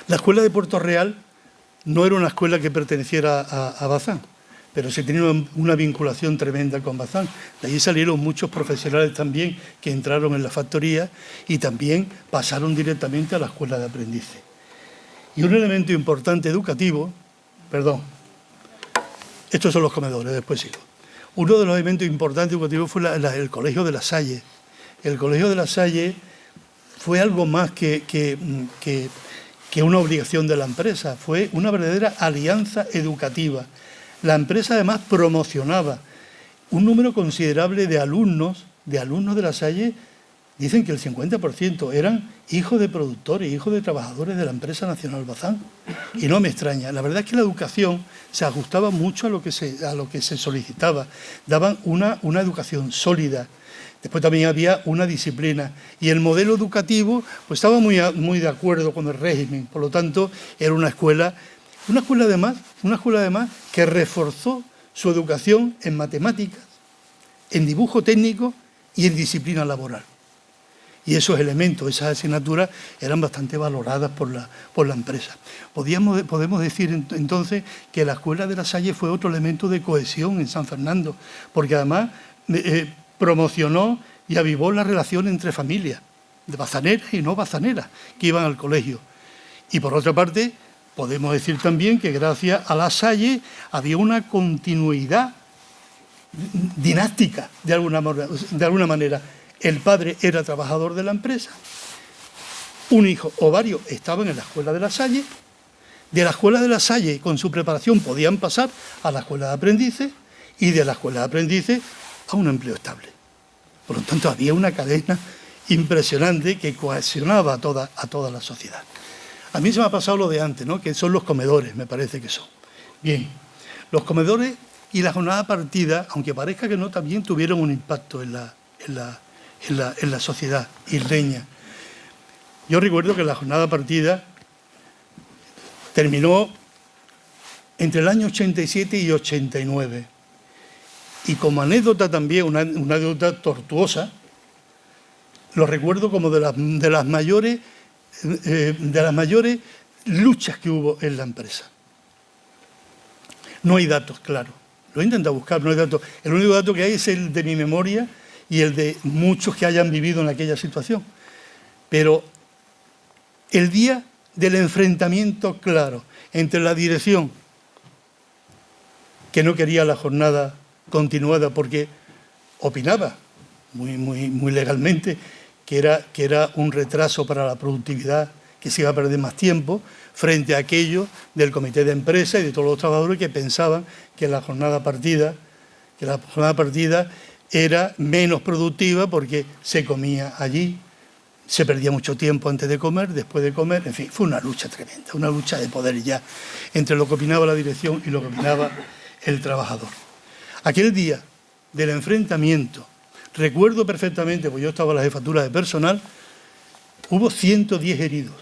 La escuela de Puerto Real no era una escuela que perteneciera a Bazán, pero se tenía una vinculación tremenda con Bazán. De ahí salieron muchos profesionales también que entraron en la factoría y también pasaron directamente a la Escuela de Aprendices. Y un elemento importante educativo, estos son los comedores, después sigo. Uno de los elementos importantes educativos fue el Colegio de La Salle. El Colegio de La Salle fue algo más que una obligación de la empresa, fue una verdadera alianza educativa. La empresa además promocionaba un número considerable de alumnos de La Salle. Dicen que el 50% eran hijos de productores, hijos de trabajadores de la empresa nacional Bazán. Y no me extraña. La verdad es que la educación se ajustaba mucho a lo que se solicitaba. Daban una educación sólida. Después también había una disciplina. Y el modelo educativo pues estaba muy de acuerdo con el régimen. Por lo tanto, era una escuela además que reforzó su educación en matemáticas, en dibujo técnico y en disciplina laboral. Y esos elementos, esas asignaturas, eran bastante valoradas por la empresa. Podemos decir entonces que la Escuela de La Salle fue otro elemento de cohesión en San Fernando, porque además promocionó y avivó la relación entre familias, de bazaneras y no bazaneras, que iban al colegio. Y por otra parte, podemos decir también que gracias a La Salle había una continuidad dinástica, de alguna manera. El padre era trabajador de la empresa, un hijo o varios estaban en la Escuela de La Salle, de la Escuela de La Salle con su preparación podían pasar a la Escuela de Aprendices y de la Escuela de Aprendices a un empleo estable. Por lo tanto, había una cadena impresionante que cohesionaba a toda la sociedad. A mí se me ha pasado lo de antes, ¿no? Que son los comedores, me parece que son. Bien, los comedores y la jornada partida, aunque parezca que no, también tuvieron un impacto en la sociedad isleña. Yo recuerdo que la jornada partida terminó entre el año 87 y 89. Y como anécdota también, una anécdota tortuosa, lo recuerdo como de las mayores luchas que hubo en la empresa. No hay datos, claro. Lo he intentado buscar, no hay datos. El único dato que hay es el de mi memoria y el de muchos que hayan vivido en aquella situación. Pero el día del enfrentamiento claro entre la dirección, que no quería la jornada continuada porque opinaba muy legalmente que era un retraso para la productividad, que se iba a perder más tiempo, frente a aquello del comité de empresa y de todos los trabajadores que pensaban que la jornada partida era menos productiva porque se comía allí, se perdía mucho tiempo antes de comer, después de comer, en fin, fue una lucha tremenda, una lucha de poder ya entre lo que opinaba la dirección y lo que opinaba el trabajador. Aquel día del enfrentamiento, recuerdo perfectamente, porque yo estaba en la jefatura de personal, hubo 110 heridos.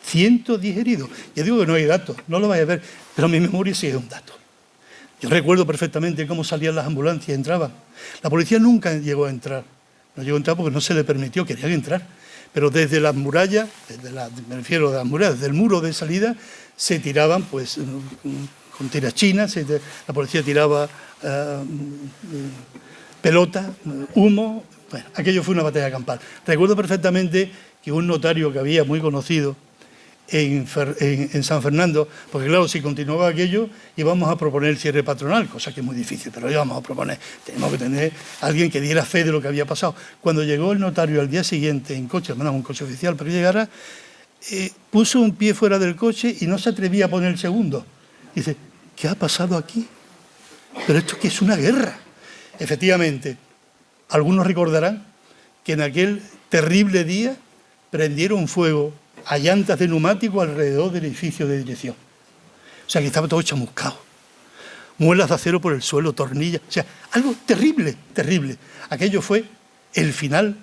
110 heridos. Ya digo que no hay datos, no lo vais a ver, pero mi memoria sí es un dato. Yo recuerdo perfectamente cómo salían las ambulancias y entraban. La policía nunca llegó a entrar. No llegó a entrar porque no se le permitió, querían entrar. Pero desde las murallas, me refiero a las murallas, desde el muro de salida, se tiraban pues con tiras chinas, la policía tiraba pelota, humo. Bueno, aquello fue una batalla campal. Recuerdo perfectamente que un notario que había muy conocido en San Fernando, porque claro, si continuaba aquello, íbamos a proponer el cierre patronal, cosa que es muy difícil, pero íbamos a proponer, tenemos que tener alguien que diera fe de lo que había pasado. Cuando llegó el notario al día siguiente en coche, mandamos un coche oficial para que llegara, puso un pie fuera del coche y no se atrevía a poner el segundo. Dice, ¿qué ha pasado aquí? ¿Pero esto qué es una guerra? Efectivamente, algunos recordarán que en aquel terrible día prendieron fuego a llantas de neumático alrededor del edificio de dirección. O sea, que estaba todo chamuscado. Muelas de acero por el suelo, tornillas. O sea, algo terrible, terrible. Aquello fue el final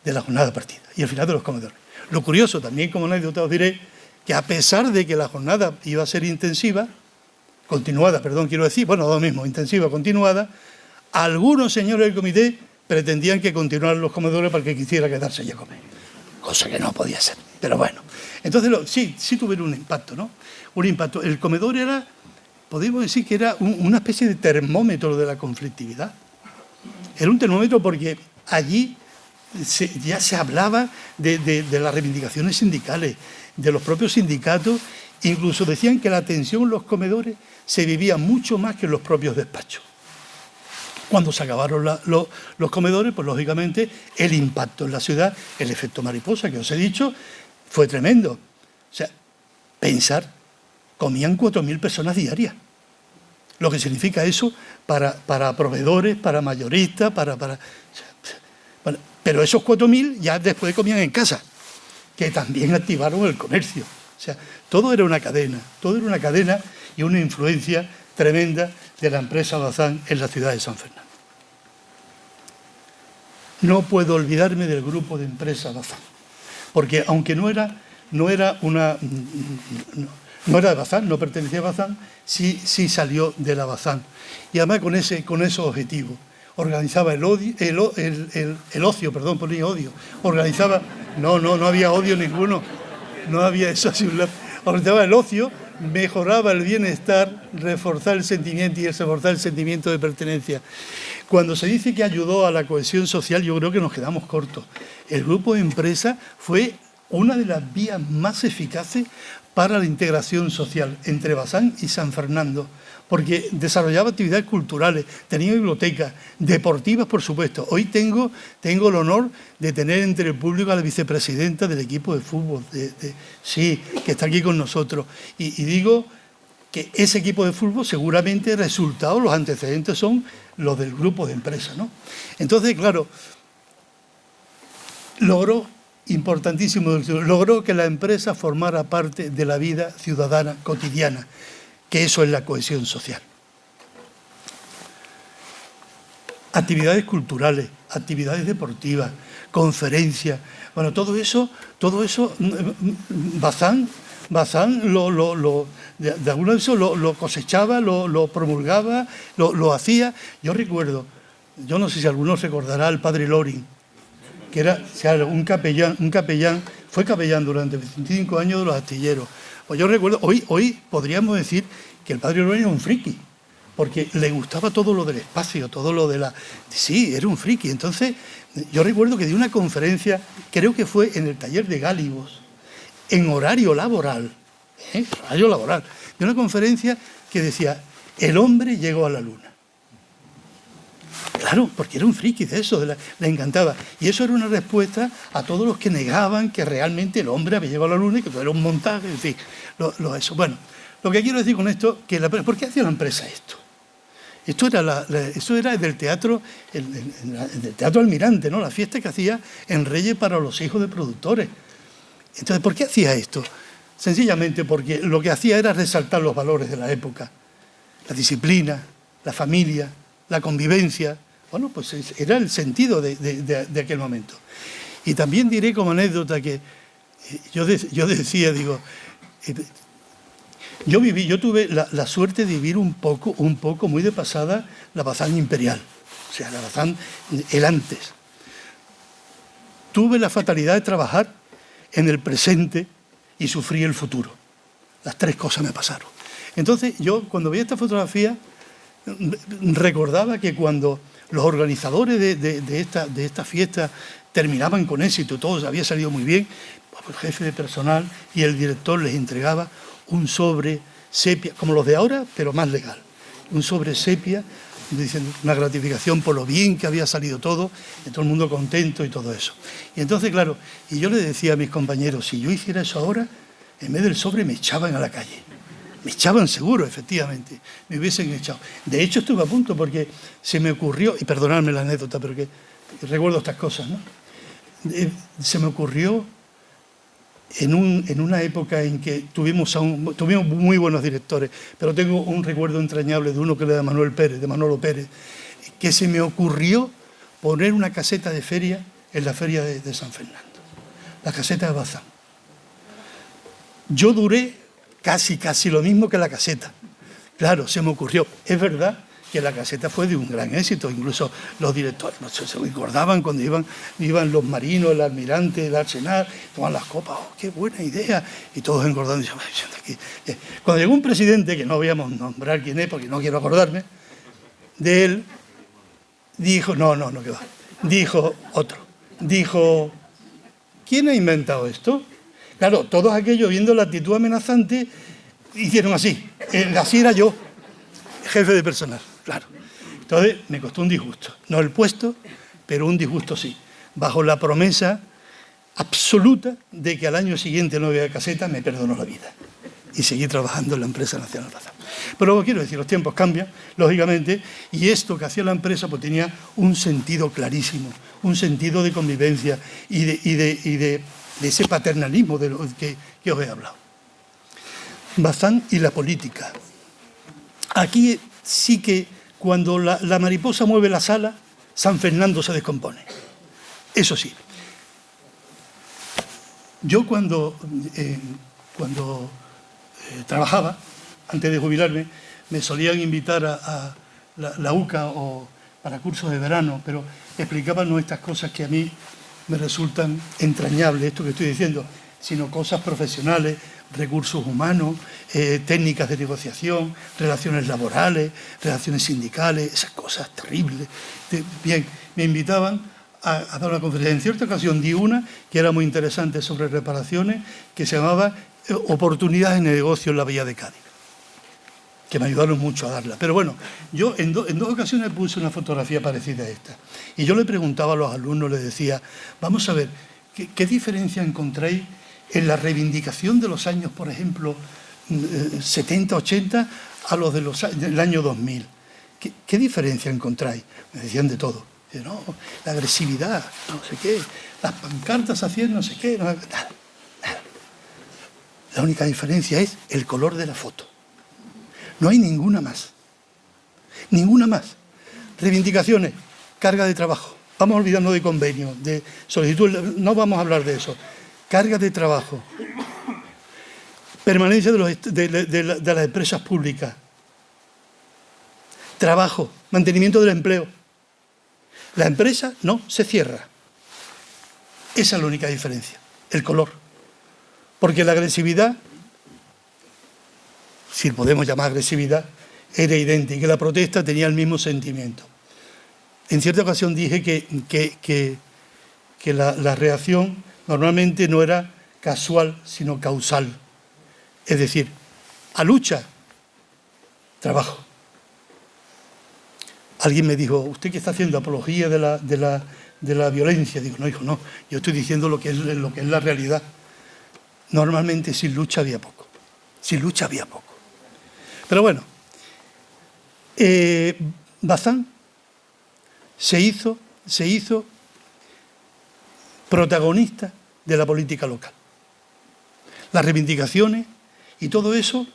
de la jornada partida y el final de los comedores. Lo curioso, también como anécdota os diré, que a pesar de que la jornada iba a ser intensiva, continuada, perdón, quiero decir, bueno, lo mismo, intensiva, continuada, algunos señores del comité pretendían que continuaran los comedores para que quisiera quedarse allí a comer. Cosa que no podía ser, pero bueno. Entonces, sí tuvieron un impacto, ¿no? Un impacto. El comedor era, podemos decir que era una especie de termómetro de la conflictividad. Era un termómetro porque allí ya se hablaba de las reivindicaciones sindicales, de los propios sindicatos, incluso decían que la tensión en los comedores se vivía mucho más que en los propios despachos. Cuando se acabaron los comedores, pues lógicamente el impacto en la ciudad, el efecto mariposa que os he dicho, fue tremendo. O sea, pensar, comían 4.000 personas diarias. Lo que significa eso para proveedores, para mayoristas, bueno, pero esos 4.000 ya después comían en casa, que también activaron el comercio. O sea, todo era una cadena y una influencia tremenda de la empresa Bazán en la ciudad de San Fernando. No puedo olvidarme del grupo de empresa Bazán, porque aunque no era de Bazán, no pertenecía a Bazán, sí salió de la Bazán. Y además con ese objetivo. Organizaba el ocio, perdón, ponía odio. Organizaba, no había odio ninguno, no había eso así. Organizaba el ocio, mejoraba el bienestar, reforzar el sentimiento y reforzar el sentimiento de pertenencia. Cuando se dice que ayudó a la cohesión social, yo creo que nos quedamos cortos. El grupo de empresa fue una de las vías más eficaces para la integración social entre Bazán y San Fernando, porque desarrollaba actividades culturales, tenía bibliotecas, deportivas, por supuesto. Hoy tengo el honor de tener entre el público a la vicepresidenta del equipo de fútbol, sí, que está aquí con nosotros. Y digo que ese equipo de fútbol seguramente los antecedentes son los del grupo de empresa, ¿no? Entonces, claro, importantísimo, logró que la empresa formara parte de la vida ciudadana cotidiana, que eso es la cohesión social. Actividades culturales, actividades deportivas, conferencias, bueno, todo eso, Bazán de alguna vez lo cosechaba, lo promulgaba, lo hacía. Yo recuerdo, yo no sé si alguno recordará al padre Loring, que era un capellán, fue capellán durante 25 años de los astilleros. Pues yo recuerdo, hoy podríamos decir que el padre Loring era un friki, porque le gustaba todo lo del espacio, todo lo de la... Sí, era un friki. Entonces, yo recuerdo que dio una conferencia, creo que fue en el taller de Gálibos, en horario laboral, de una conferencia que decía, el hombre llegó a la luna. Claro, porque era un friki de eso, le encantaba. Y eso era una respuesta a todos los que negaban que realmente el hombre había llegado a la luna y que todo era un montaje, en fin, eso. Bueno, lo que quiero decir con esto, ¿por qué hacía la empresa esto? Esto era del teatro, del Teatro Almirante, ¿no? La fiesta que hacía en Reyes para los hijos de productores. Entonces, ¿por qué hacía esto? Sencillamente porque lo que hacía era resaltar los valores de la época. La disciplina, la familia, la convivencia. Bueno, pues era el sentido de aquel momento. Y también diré como anécdota que yo decía, digo, yo tuve la suerte de vivir un poco muy de pasada la Bazán imperial, o sea, la Bazán el antes. Tuve la fatalidad de trabajar en el presente y sufrí el futuro. Las tres cosas me pasaron. Entonces yo cuando veía esta fotografía recordaba que cuando los organizadores de esta fiesta terminaban con éxito, todo había salido muy bien, el jefe de personal y el director les entregaba un sobre sepia, como los de ahora, pero más legal, un sobre sepia, diciendo una gratificación por lo bien que había salido todo, y todo el mundo contento y todo eso. Y entonces, claro, y yo le decía a mis compañeros, si yo hiciera eso ahora, en vez del sobre me echaban a la calle. Me echaban seguro, efectivamente, me hubiesen echado. De hecho, estuve a punto porque se me ocurrió, y perdonadme la anécdota, pero que recuerdo estas cosas, ¿no? Se me ocurrió en una época en que tuvimos muy buenos directores, pero tengo un recuerdo entrañable de uno que era de Manolo Pérez, que se me ocurrió poner una caseta de feria en la feria de San Fernando, la caseta de Bazán. Yo duré casi lo mismo que la caseta. Claro, se me ocurrió. Es verdad que la caseta fue de un gran éxito, incluso los directores no se recordaban cuando iban los marinos, el almirante, el arsenal, tomaban las copas, ¡oh, qué buena idea! Y todos engordando. Cuando llegó un presidente, que no voy a nombrar quién es porque no quiero acordarme, de él, dijo, no, que va, dijo otro, dijo, ¿quién ha inventado esto? Claro, todos aquellos viendo la actitud amenazante hicieron así, así era yo, jefe de personal. Claro. Entonces me costó un disgusto. No el puesto, pero un disgusto sí. Bajo la promesa absoluta de que al año siguiente no había caseta, me perdonó la vida. Y seguí trabajando en la empresa Nacional Bazán. Pero quiero decir, los tiempos cambian, lógicamente, y esto que hacía la empresa pues tenía un sentido clarísimo, un sentido de convivencia y de ese paternalismo de lo que os he hablado. Bazán y la política. Aquí sí que cuando la mariposa mueve la sala, San Fernando se descompone. Eso sí. Yo cuando trabajaba, antes de jubilarme, me solían invitar a la UCA o para cursos de verano, pero explicaban no estas cosas que a mí me resultan entrañables, esto que estoy diciendo, sino cosas profesionales, recursos humanos, técnicas de negociación, relaciones laborales, relaciones sindicales, esas cosas terribles. Bien, me invitaban a dar una conferencia. En cierta ocasión di una que era muy interesante sobre reparaciones, que se llamaba Oportunidades de negocio en la Bahía de Cádiz, que me ayudaron mucho a darla. Pero bueno, yo en dos ocasiones puse una fotografía parecida a esta. Y yo le preguntaba a los alumnos, les decía, vamos a ver, ¿qué diferencia encontráis en la reivindicación de los años, por ejemplo, 70, 80, a los del año 2000? ¿Qué diferencia encontráis? Me decían de todo. No, la agresividad, no sé qué, las pancartas hacían no sé qué, nada. La única diferencia es el color de la foto. No hay ninguna más. Ninguna más. Reivindicaciones, carga de trabajo. Vamos a olvidarnos de convenios, de solicitud, no vamos a hablar de eso. Carga de trabajo. Permanencia de las empresas públicas. Trabajo, mantenimiento del empleo. La empresa no se cierra. Esa es la única diferencia, el color. Porque la agresividad, si podemos llamar agresividad, era idéntica. La protesta tenía el mismo sentimiento. En cierta ocasión dije que la reacción normalmente no era casual, sino causal. Es decir, a lucha, trabajo. Alguien me dijo, ¿usted qué está haciendo? ¿Apología de la violencia? Digo, no, hijo, no. Yo estoy diciendo lo que es la realidad. Normalmente sin lucha había poco. Sin lucha había poco. Pero bueno, Bazán se hizo protagonista de la política local. Las reivindicaciones y todo eso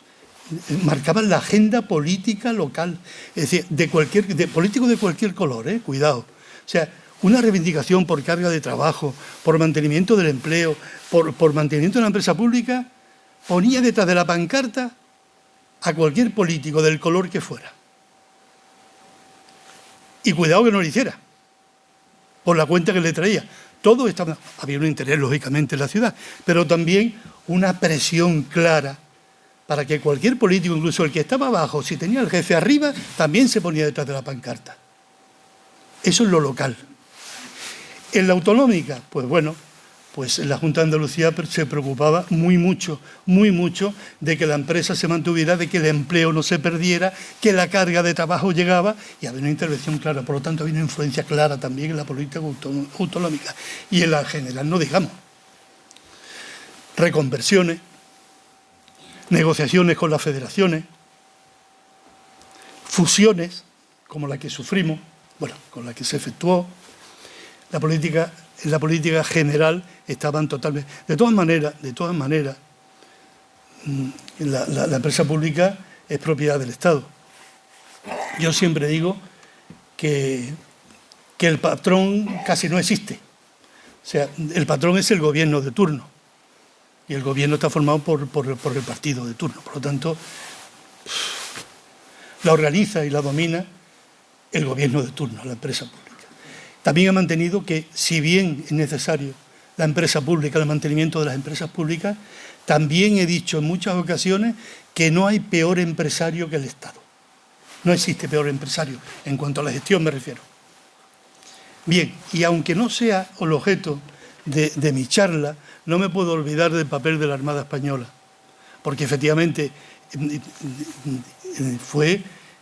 marcaban la agenda política local. Es decir, de políticos de cualquier color, cuidado. O sea, una reivindicación por carga de trabajo, por mantenimiento del empleo, por mantenimiento de la empresa pública, ponía detrás de la pancarta a cualquier político del color que fuera. Y cuidado que no lo hiciera, por la cuenta que le traía. Todo estaba, había un interés, lógicamente, en la ciudad, pero también una presión clara para que cualquier político, incluso el que estaba abajo, si tenía al jefe arriba, también se ponía detrás de la pancarta. Eso es lo local. En la autonómica, pues bueno, pues la Junta de Andalucía se preocupaba muy mucho de que la empresa se mantuviera, de que el empleo no se perdiera, que la carga de trabajo llegaba, y había una intervención clara. Por lo tanto, había una influencia clara también en la política autonómica. Y en la general, no digamos. Reconversiones, negociaciones con las federaciones, fusiones, como la que sufrimos, bueno, con la que se efectuó. En la política general estaban totalmente... De todas maneras, la empresa pública es propiedad del Estado. Yo siempre digo que el patrón casi no existe. O sea, el patrón es el gobierno de turno. Y el gobierno está formado por el partido de turno. Por lo tanto, la organiza y la domina el gobierno de turno, la empresa pública. También ha mantenido que, si bien es necesario la empresa pública, el mantenimiento de las empresas públicas, también he dicho en muchas ocasiones que no hay peor empresario que el Estado. No existe peor empresario, en cuanto a la gestión me refiero. Bien, y aunque no sea el objeto de mi charla, no me puedo olvidar del papel de la Armada Española, porque efectivamente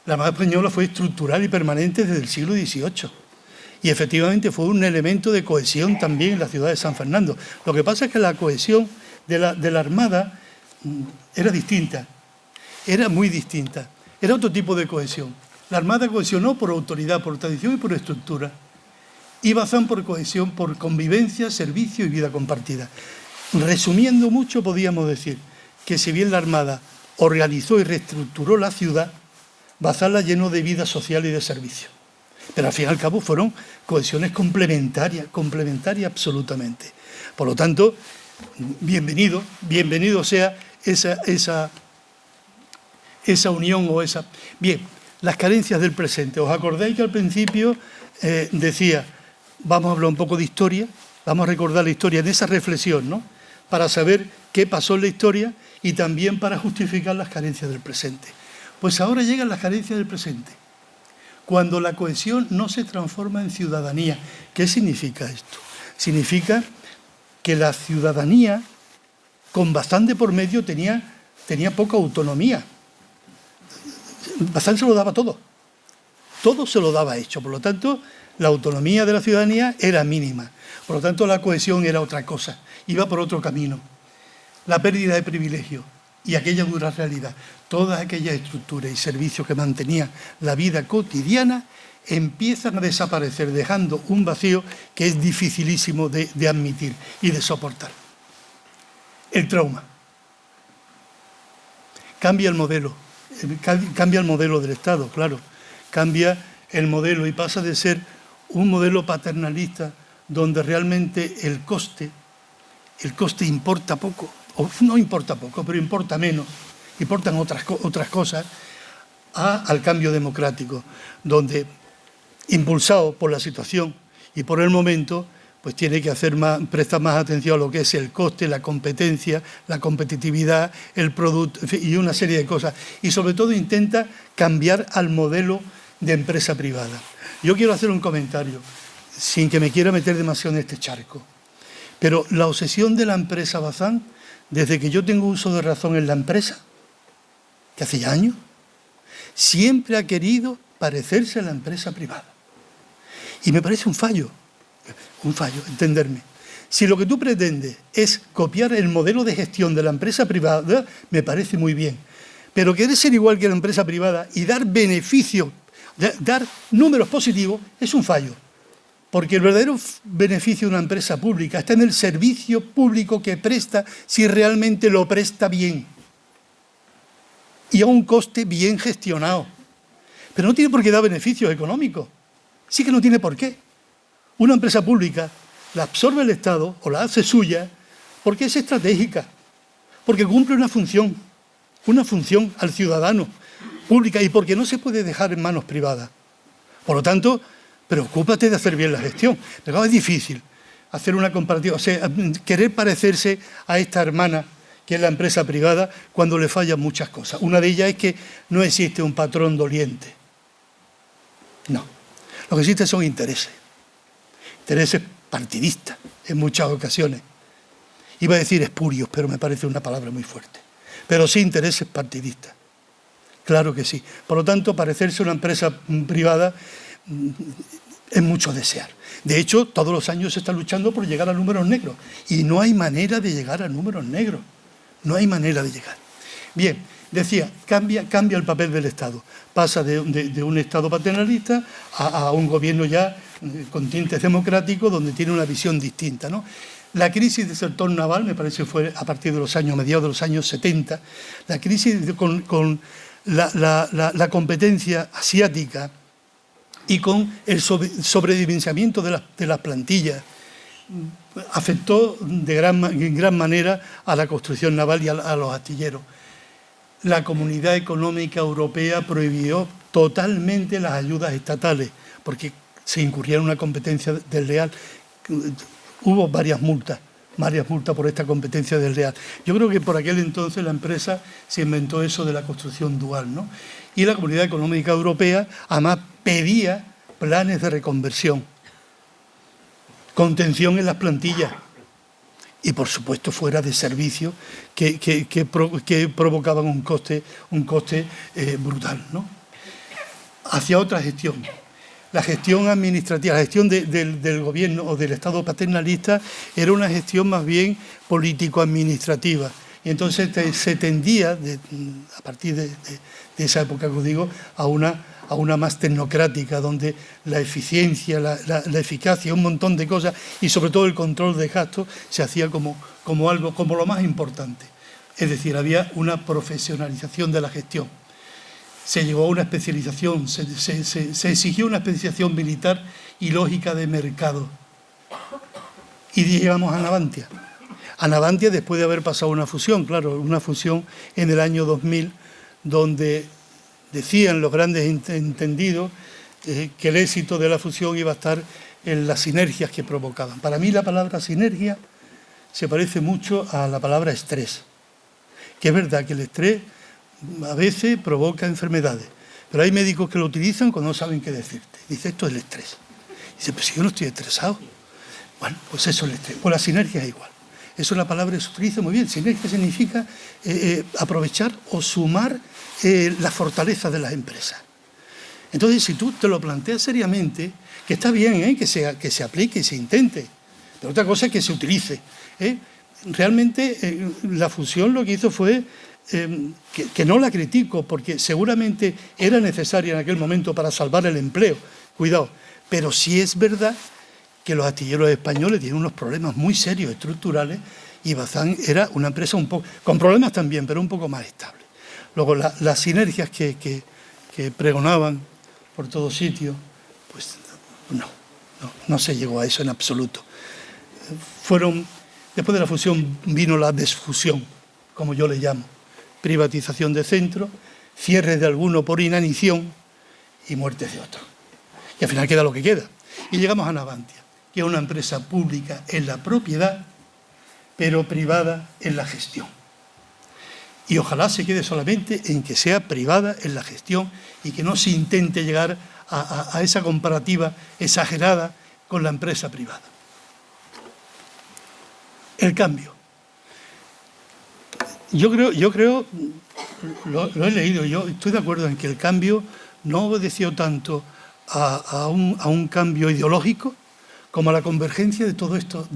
la Armada Española fue estructural y permanente desde el siglo XVIII. Y efectivamente fue un elemento de cohesión también en la ciudad de San Fernando. Lo que pasa es que la cohesión de la Armada era distinta, era muy distinta, era otro tipo de cohesión. La Armada cohesionó por autoridad, por tradición y por estructura. Y Bazán por cohesión, por convivencia, servicio y vida compartida. Resumiendo mucho, podríamos decir que si bien la Armada organizó y reestructuró la ciudad, Bazán la llenó de vida social y de servicio. Pero al fin y al cabo fueron cohesiones complementarias absolutamente. Por lo tanto, bienvenido sea esa unión o esa... Bien, las carencias del presente. ¿Os acordáis que al principio decía, vamos a hablar un poco de historia, vamos a recordar la historia en esa reflexión, ¿no? Para saber qué pasó en la historia y también para justificar las carencias del presente. Pues ahora llegan las carencias del presente. Cuando la cohesión no se transforma en ciudadanía. ¿Qué significa esto? Significa que la ciudadanía, con Bazán de por medio, tenía poca autonomía. Bazán se lo daba todo. Todo se lo daba hecho. Por lo tanto, la autonomía de la ciudadanía era mínima. Por lo tanto, la cohesión era otra cosa. Iba por otro camino. La pérdida de privilegios y aquella dura realidad, todas aquellas estructuras y servicios que mantenían la vida cotidiana empiezan a desaparecer, dejando un vacío que es dificilísimo de admitir y de soportar. El trauma. Cambia el modelo del Estado, claro. Cambia el modelo y pasa de ser un modelo paternalista donde realmente el coste importa poco, o no importa poco, pero importa menos, importan otras cosas, al cambio democrático, donde, impulsado por la situación y por el momento, pues tiene que prestar más atención a lo que es el coste, la competencia, la competitividad, el producto, en fin, y una serie de cosas. Y sobre todo intenta cambiar al modelo de empresa privada. Yo quiero hacer un comentario, sin que me quiera meter demasiado en este charco. Pero la obsesión de la empresa Bazán, desde que yo tengo uso de razón en la empresa, que hace ya años, siempre ha querido parecerse a la empresa privada. Y me parece un fallo, entenderme. Si lo que tú pretendes es copiar el modelo de gestión de la empresa privada, me parece muy bien. Pero querer ser igual que la empresa privada y dar beneficios, dar números positivos, es un fallo. Porque el verdadero beneficio de una empresa pública está en el servicio público que presta, si realmente lo presta bien. Y a un coste bien gestionado. Pero no tiene por qué dar beneficios económicos. Sí que no tiene por qué. Una empresa pública la absorbe el Estado o la hace suya porque es estratégica, porque cumple una función al ciudadano pública y porque no se puede dejar en manos privadas. Por lo tanto, preocúpate de hacer bien la gestión. Pero es difícil hacer una comparativa, o sea, querer parecerse a esta hermana que es la empresa privada cuando le fallan muchas cosas. Una de ellas es que no existe un patrón doliente. No. Lo que existe son intereses. Intereses partidistas en muchas ocasiones. Iba a decir espurios, pero me parece una palabra muy fuerte. Pero sí intereses partidistas. Claro que sí. Por lo tanto, parecerse a una empresa privada es mucho desear. De hecho, todos los años se está luchando por llegar a números negros. Y no hay manera de llegar a números negros. No hay manera de llegar. Bien, decía, cambia el papel del Estado. Pasa de un Estado paternalista a un gobierno ya con tintes democráticos donde tiene una visión distinta, ¿no? La crisis del sector naval, me parece que fue a partir de mediados de los años 70, la crisis con la competencia asiática y con el sobredimensionamiento de las plantillas, afectó en gran manera a la construcción naval y a los astilleros. La Comunidad Económica Europea prohibió totalmente las ayudas estatales porque se incurría en una competencia desleal. Hubo varias multas por esta competencia desleal. Yo creo que por aquel entonces la empresa se inventó eso de la construcción dual, ¿no? Y la Comunidad Económica Europea además pedía planes de reconversión, contención en las plantillas y, por supuesto, fuera de servicio que provocaban un coste brutal, ¿no? Hacia otra gestión. La gestión administrativa, la gestión del gobierno o del Estado paternalista era una gestión más bien político-administrativa. Y entonces se tendía, a partir de esa época que os digo, a una más tecnocrática, donde la eficiencia, la eficacia, un montón de cosas, y sobre todo el control de gastos, se hacía como lo más importante. Es decir, había una profesionalización de la gestión. Se llegó a una especialización, se exigió una especialización militar y lógica de mercado. Y llegamos a Navantia. A Navantia después de haber pasado una fusión, claro, una fusión en el año 2000, donde decían los grandes entendidos que el éxito de la fusión iba a estar en las sinergias que provocaban. Para mí la palabra sinergia se parece mucho a la palabra estrés, que es verdad que el estrés a veces provoca enfermedades, pero hay médicos que lo utilizan cuando no saben qué decirte. Dice, esto es el estrés. Dice, pues si yo no estoy estresado. Bueno, pues eso es el estrés. Pues la sinergia es igual. Eso es la palabra que se utiliza muy bien. Sinergia significa aprovechar o sumar la fortaleza de las empresas. Entonces, si tú te lo planteas seriamente, que está bien que se aplique y se intente, pero otra cosa es que se utilice. Realmente la fusión lo que hizo fue que no la critico, porque seguramente era necesaria en aquel momento para salvar el empleo, cuidado, pero sí es verdad que los astilleros españoles tienen unos problemas muy serios, estructurales, y Bazán era una empresa un poco, con problemas también, pero un poco más estable. Luego las sinergias que pregonaban por todos sitios, pues no se llegó a eso en absoluto. Después de la fusión vino la desfusión, como yo le llamo. Privatización de centros, cierres de alguno por inanición y muertes de otros. Y al final queda lo que queda. Y llegamos a Navantia, que es una empresa pública en la propiedad, pero privada en la gestión. Y ojalá se quede solamente en que sea privada en la gestión y que no se intente llegar a esa comparativa exagerada con la empresa privada. El cambio. Yo creo, lo he leído, yo estoy de acuerdo en que el cambio no obedeció tanto a un cambio ideológico como a la convergencia de todo esto,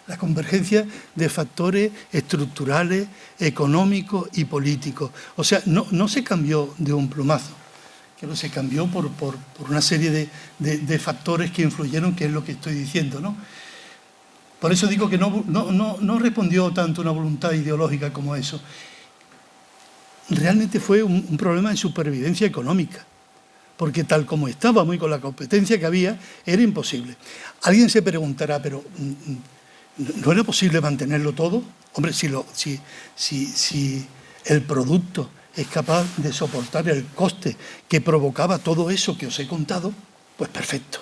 la convergencia de factores estructurales, económicos y políticos. O sea, no se cambió de un plumazo, que se cambió por una serie de factores que influyeron, que es lo que estoy diciendo, ¿no? Por eso digo que no respondió tanto una voluntad ideológica como eso. Realmente fue un problema de supervivencia económica, porque tal como estábamos y con la competencia que había, era imposible. Alguien se preguntará, pero ¿no era posible mantenerlo todo? Hombre, si el producto es capaz de soportar el coste que provocaba todo eso que os he contado, pues perfecto.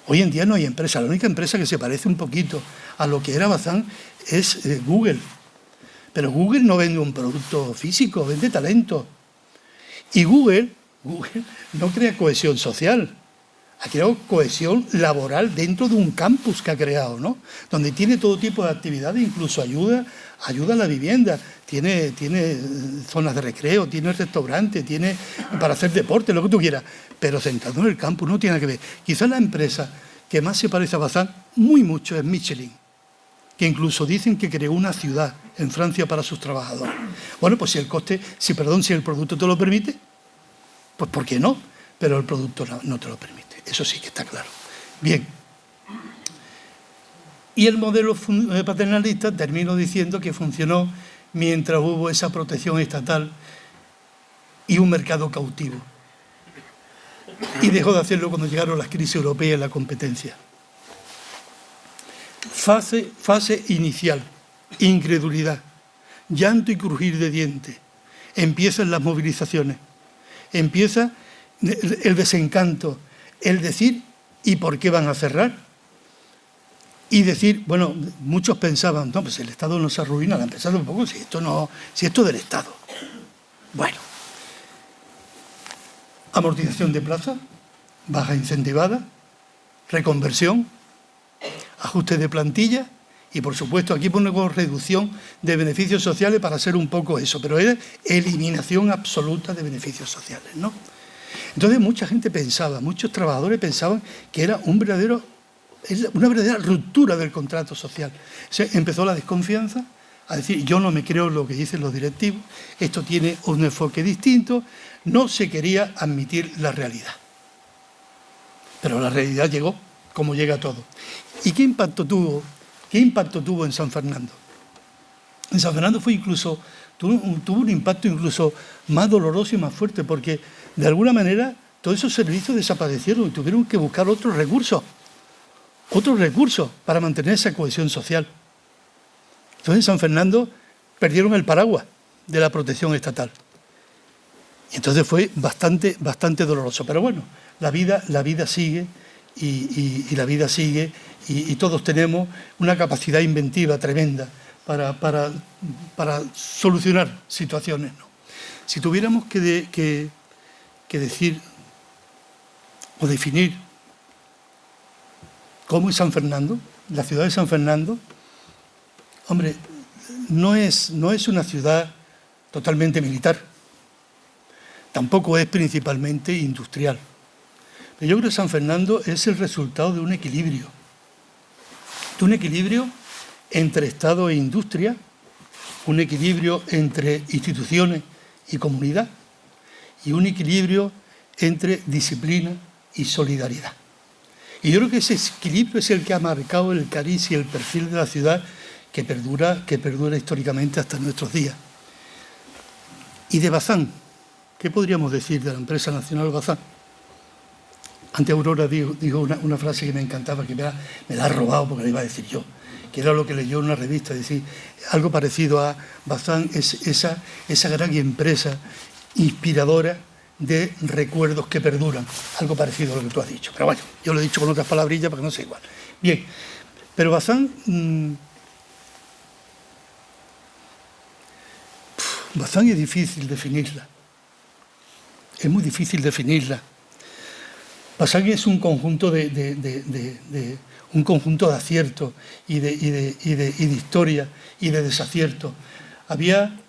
Hoy en día no hay empresa. La única empresa que se parece un poquito a lo que era Bazán es Google. Pero Google no vende un producto físico, vende talento. Y Google no crea cohesión social, ha creado cohesión laboral dentro de un campus que ha creado, ¿no? Donde tiene todo tipo de actividades, incluso ayuda a la vivienda, tiene zonas de recreo, tiene restaurantes, tiene para hacer deporte, lo que tú quieras, pero centrado en el campus, no tiene nada que ver. Quizás la empresa que más se parece a Bazán, muy mucho, es Michelin, que incluso dicen que creó una ciudad en Francia para sus trabajadores. Bueno, pues si el producto te lo permite, pues ¿por qué no? Pero el producto no te lo permite. Eso sí que está claro. Bien. Y el modelo paternalista, termino diciendo que funcionó mientras hubo esa protección estatal y un mercado cautivo. Y dejó de hacerlo cuando llegaron las crisis europeas y la competencia. Fase inicial, incredulidad, llanto y crujir de dientes. Empiezan las movilizaciones, empieza el desencanto, el decir ¿y por qué van a cerrar? Y decir, bueno, muchos pensaban, no, pues el Estado nos arruina, la empresa un poco, si esto es del Estado. Bueno, amortización de plaza, baja incentivada, reconversión, ajuste de plantilla y, por supuesto, aquí ponemos reducción de beneficios sociales para hacer un poco eso, pero era eliminación absoluta de beneficios sociales, ¿no? Entonces mucha gente pensaba, muchos trabajadores pensaban que era una verdadera ruptura del contrato social. Empezó la desconfianza, a decir, yo no me creo lo que dicen los directivos, esto tiene un enfoque distinto, no se quería admitir la realidad. Pero la realidad llegó, como llega todo. ¿Y qué impacto tuvo en San Fernando? En San Fernando tuvo un impacto incluso más doloroso y más fuerte, porque de alguna manera todos esos servicios desaparecieron y tuvieron que buscar otros recursos para mantener esa cohesión social. Entonces en San Fernando perdieron el paraguas de la protección estatal. Y entonces fue bastante doloroso. Pero bueno, la vida sigue y la vida sigue y todos tenemos una capacidad inventiva tremenda para solucionar situaciones, ¿no? Si tuviéramos que decir o definir cómo es San Fernando, la ciudad de San Fernando, hombre, no es una ciudad totalmente militar, tampoco es principalmente industrial. Pero yo creo que San Fernando es el resultado de un equilibrio entre Estado e industria, un equilibrio entre instituciones y comunidad y un equilibrio entre disciplina y solidaridad. Y yo creo que ese equilibrio es el que ha marcado el cariz y el perfil de la ciudad que perdura históricamente hasta nuestros días. Y de Bazán, ¿qué podríamos decir de la empresa nacional Bazán? Antes Aurora dijo una frase que me encantaba, que me la ha robado porque la iba a decir yo, que era lo que leyó en una revista, decir, algo parecido a Bazán es esa gran empresa inspiradora de recuerdos que perduran, algo parecido a lo que tú has dicho. Pero bueno, yo lo he dicho con otras palabrillas para que no sea igual. Bien, pero Bazán es difícil definirla, es muy difícil definirla. Bazán es un conjunto de aciertos y de historia y de desaciertos. Había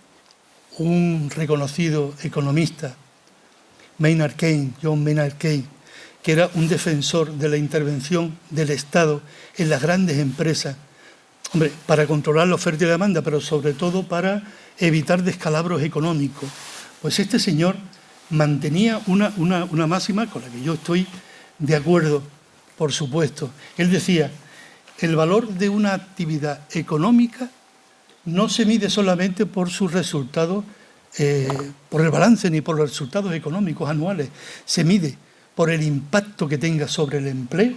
un reconocido economista, John Maynard Keynes, que era un defensor de la intervención del Estado en las grandes empresas, hombre, para controlar la oferta y la demanda, pero sobre todo para evitar descalabros económicos. Pues este señor mantenía una máxima con la que yo estoy de acuerdo, por supuesto. Él decía, el valor de una actividad económica no se mide solamente por sus resultados, por el balance ni por los resultados económicos anuales, se mide por el impacto que tenga sobre el empleo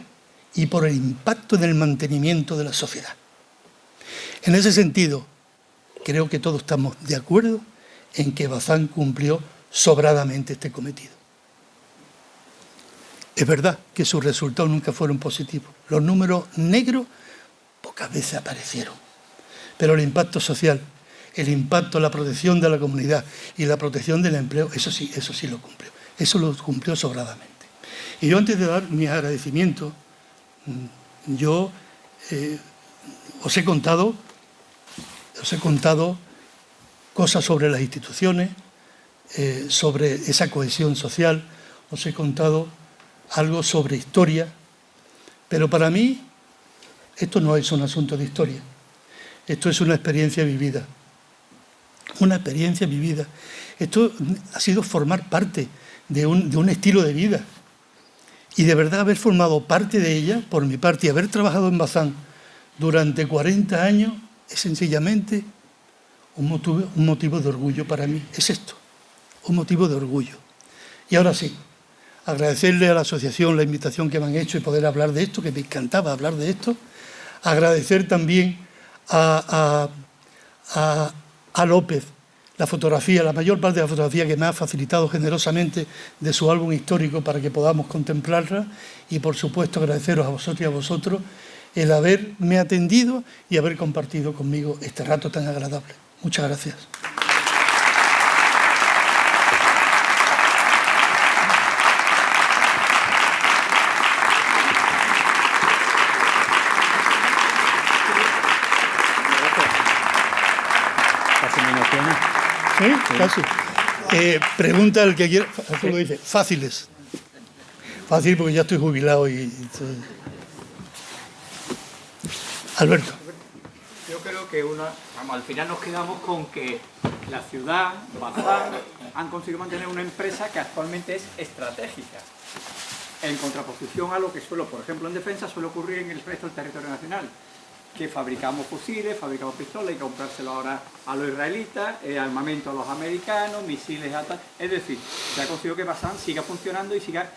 y por el impacto en el mantenimiento de la sociedad. En ese sentido, creo que todos estamos de acuerdo en que Bazán cumplió sobradamente este cometido. Es verdad que sus resultados nunca fueron positivos. Los números negros pocas veces aparecieron. Pero el impacto social, el impacto, la protección de la comunidad y la protección del empleo, eso sí lo cumplió. Eso lo cumplió sobradamente. Y yo, antes de dar mis agradecimientos, yo os he contado cosas sobre las instituciones, sobre esa cohesión social, os he contado algo sobre historia, pero para mí esto no es un asunto de historia, esto es una experiencia vivida. Una experiencia vivida. Esto ha sido formar parte de un estilo de vida. Y de verdad haber formado parte de ella, por mi parte, y haber trabajado en Bazán durante 40 años, es sencillamente un motivo de orgullo para mí. Es esto, un motivo de orgullo. Y ahora sí, agradecerle a la asociación la invitación que me han hecho y poder hablar de esto, que me encantaba hablar de esto. Agradecer también a López la fotografía, la mayor parte de la fotografía que me ha facilitado generosamente de su álbum histórico para que podamos contemplarla, y por supuesto agradeceros a vosotros y a vosotros el haberme atendido y haber compartido conmigo este rato tan agradable. Muchas gracias. ¿Sí? Casi. Pregunta el que quiera. Arturo dice, fáciles. Fácil porque ya estoy jubilado y... Alberto. Yo creo que al final nos quedamos con que la ciudad, Bazán, han conseguido mantener una empresa que actualmente es estratégica, en contraposición a lo que por ejemplo, en defensa suele ocurrir en el resto del territorio nacional, que fabricamos fusiles, fabricamos pistolas, hay que comprárselo ahora a los israelitas, armamento a los americanos, misiles a tal. Es decir, se ha conseguido que Bazán siga funcionando y siga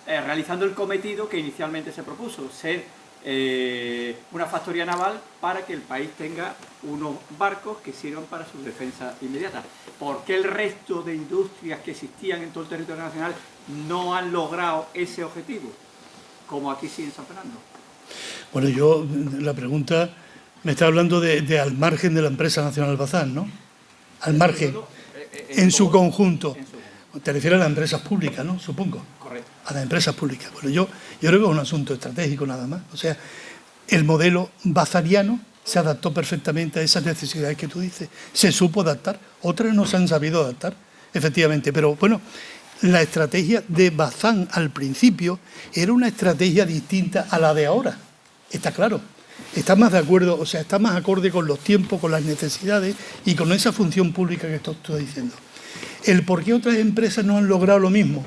realizando el cometido que inicialmente se propuso, ser una factoría naval para que el país tenga unos barcos que sirvan para su defensa inmediata. ¿Por qué el resto de industrias que existían en todo el territorio nacional no han logrado ese objetivo, como aquí sí en San Fernando? Bueno, la pregunta me está hablando de al margen de la empresa nacional Bazán, ¿no? Al margen, en su conjunto. Te refieres a las empresas públicas, ¿no? Supongo. Correcto. A las empresas públicas. Bueno, yo creo que es un asunto estratégico nada más. O sea, el modelo bazariano se adaptó perfectamente a esas necesidades que tú dices. Se supo adaptar. Otras no se han sabido adaptar, efectivamente. Pero bueno, la estrategia de Bazán al principio era una estrategia distinta a la de ahora. Está claro. Está más de acuerdo, o sea, está más acorde con los tiempos, con las necesidades y con esa función pública que estoy diciendo. El por qué otras empresas no han logrado lo mismo,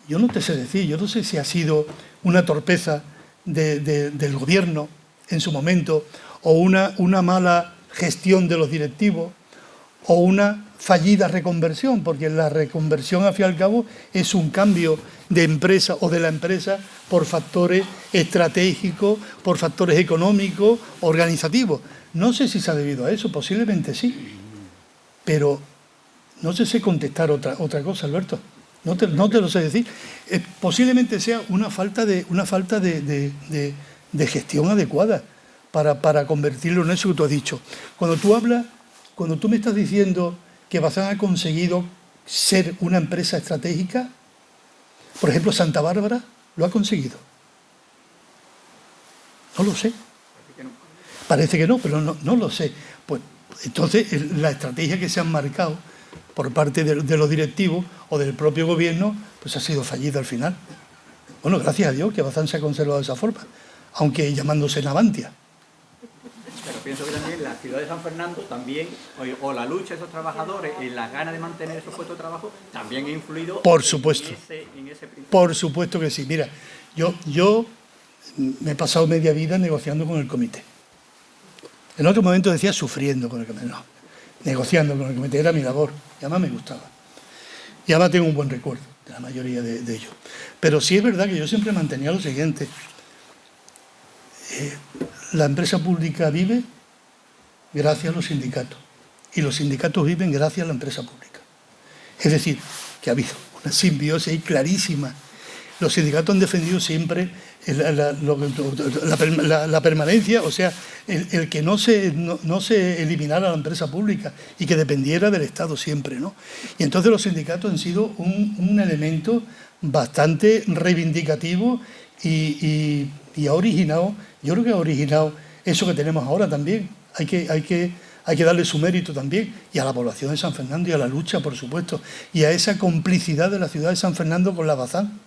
yo no te sé decir. Yo no sé si ha sido una torpeza del gobierno en su momento, o una mala gestión de los directivos, o una fallida reconversión, porque la reconversión, al fin y al cabo, es un cambio de empresa o de la empresa por factores estratégicos, por factores económicos, organizativos. No sé si se ha debido a eso, posiblemente sí, pero no sé contestar otra cosa, Alberto. No te lo sé decir. Posiblemente sea una falta de gestión adecuada para convertirlo en eso que tú has dicho. Cuando tú me estás diciendo que Bazán ha conseguido ser una empresa estratégica, por ejemplo, Santa Bárbara lo ha conseguido. No lo sé. Parece que no, pero no lo sé. Pues entonces la estrategia que se han marcado por parte de los directivos o del propio gobierno, pues ha sido fallida al final. Bueno, gracias a Dios que Bazán se ha conservado de esa forma, aunque llamándose Navantia. Pero pienso que también la ciudad de San Fernando también, o la lucha de esos trabajadores y las ganas de mantener esos puestos de trabajo, también ha influido. Por supuesto. En ese principio. Por supuesto que sí. Mira, yo me he pasado media vida negociando con el comité. En otro momento decía sufriendo con el comité. No, negociando con el comité era mi labor. Y además me gustaba. Y además tengo un buen recuerdo de la mayoría de ellos. Pero sí es verdad que yo siempre mantenía lo siguiente. La empresa pública vive gracias a los sindicatos y los sindicatos viven gracias a la empresa pública. Es decir, que ha habido una simbiosis ahí clarísima. Los sindicatos han defendido siempre la permanencia, o sea, el que no se eliminara la empresa pública y que dependiera del Estado siempre, ¿no? Y entonces los sindicatos han sido un elemento bastante reivindicativo y ha originado, yo creo que ha originado eso que tenemos ahora también. Hay que darle su mérito también, y a la población de San Fernando y a la lucha, por supuesto, y a esa complicidad de la ciudad de San Fernando con la Bazán.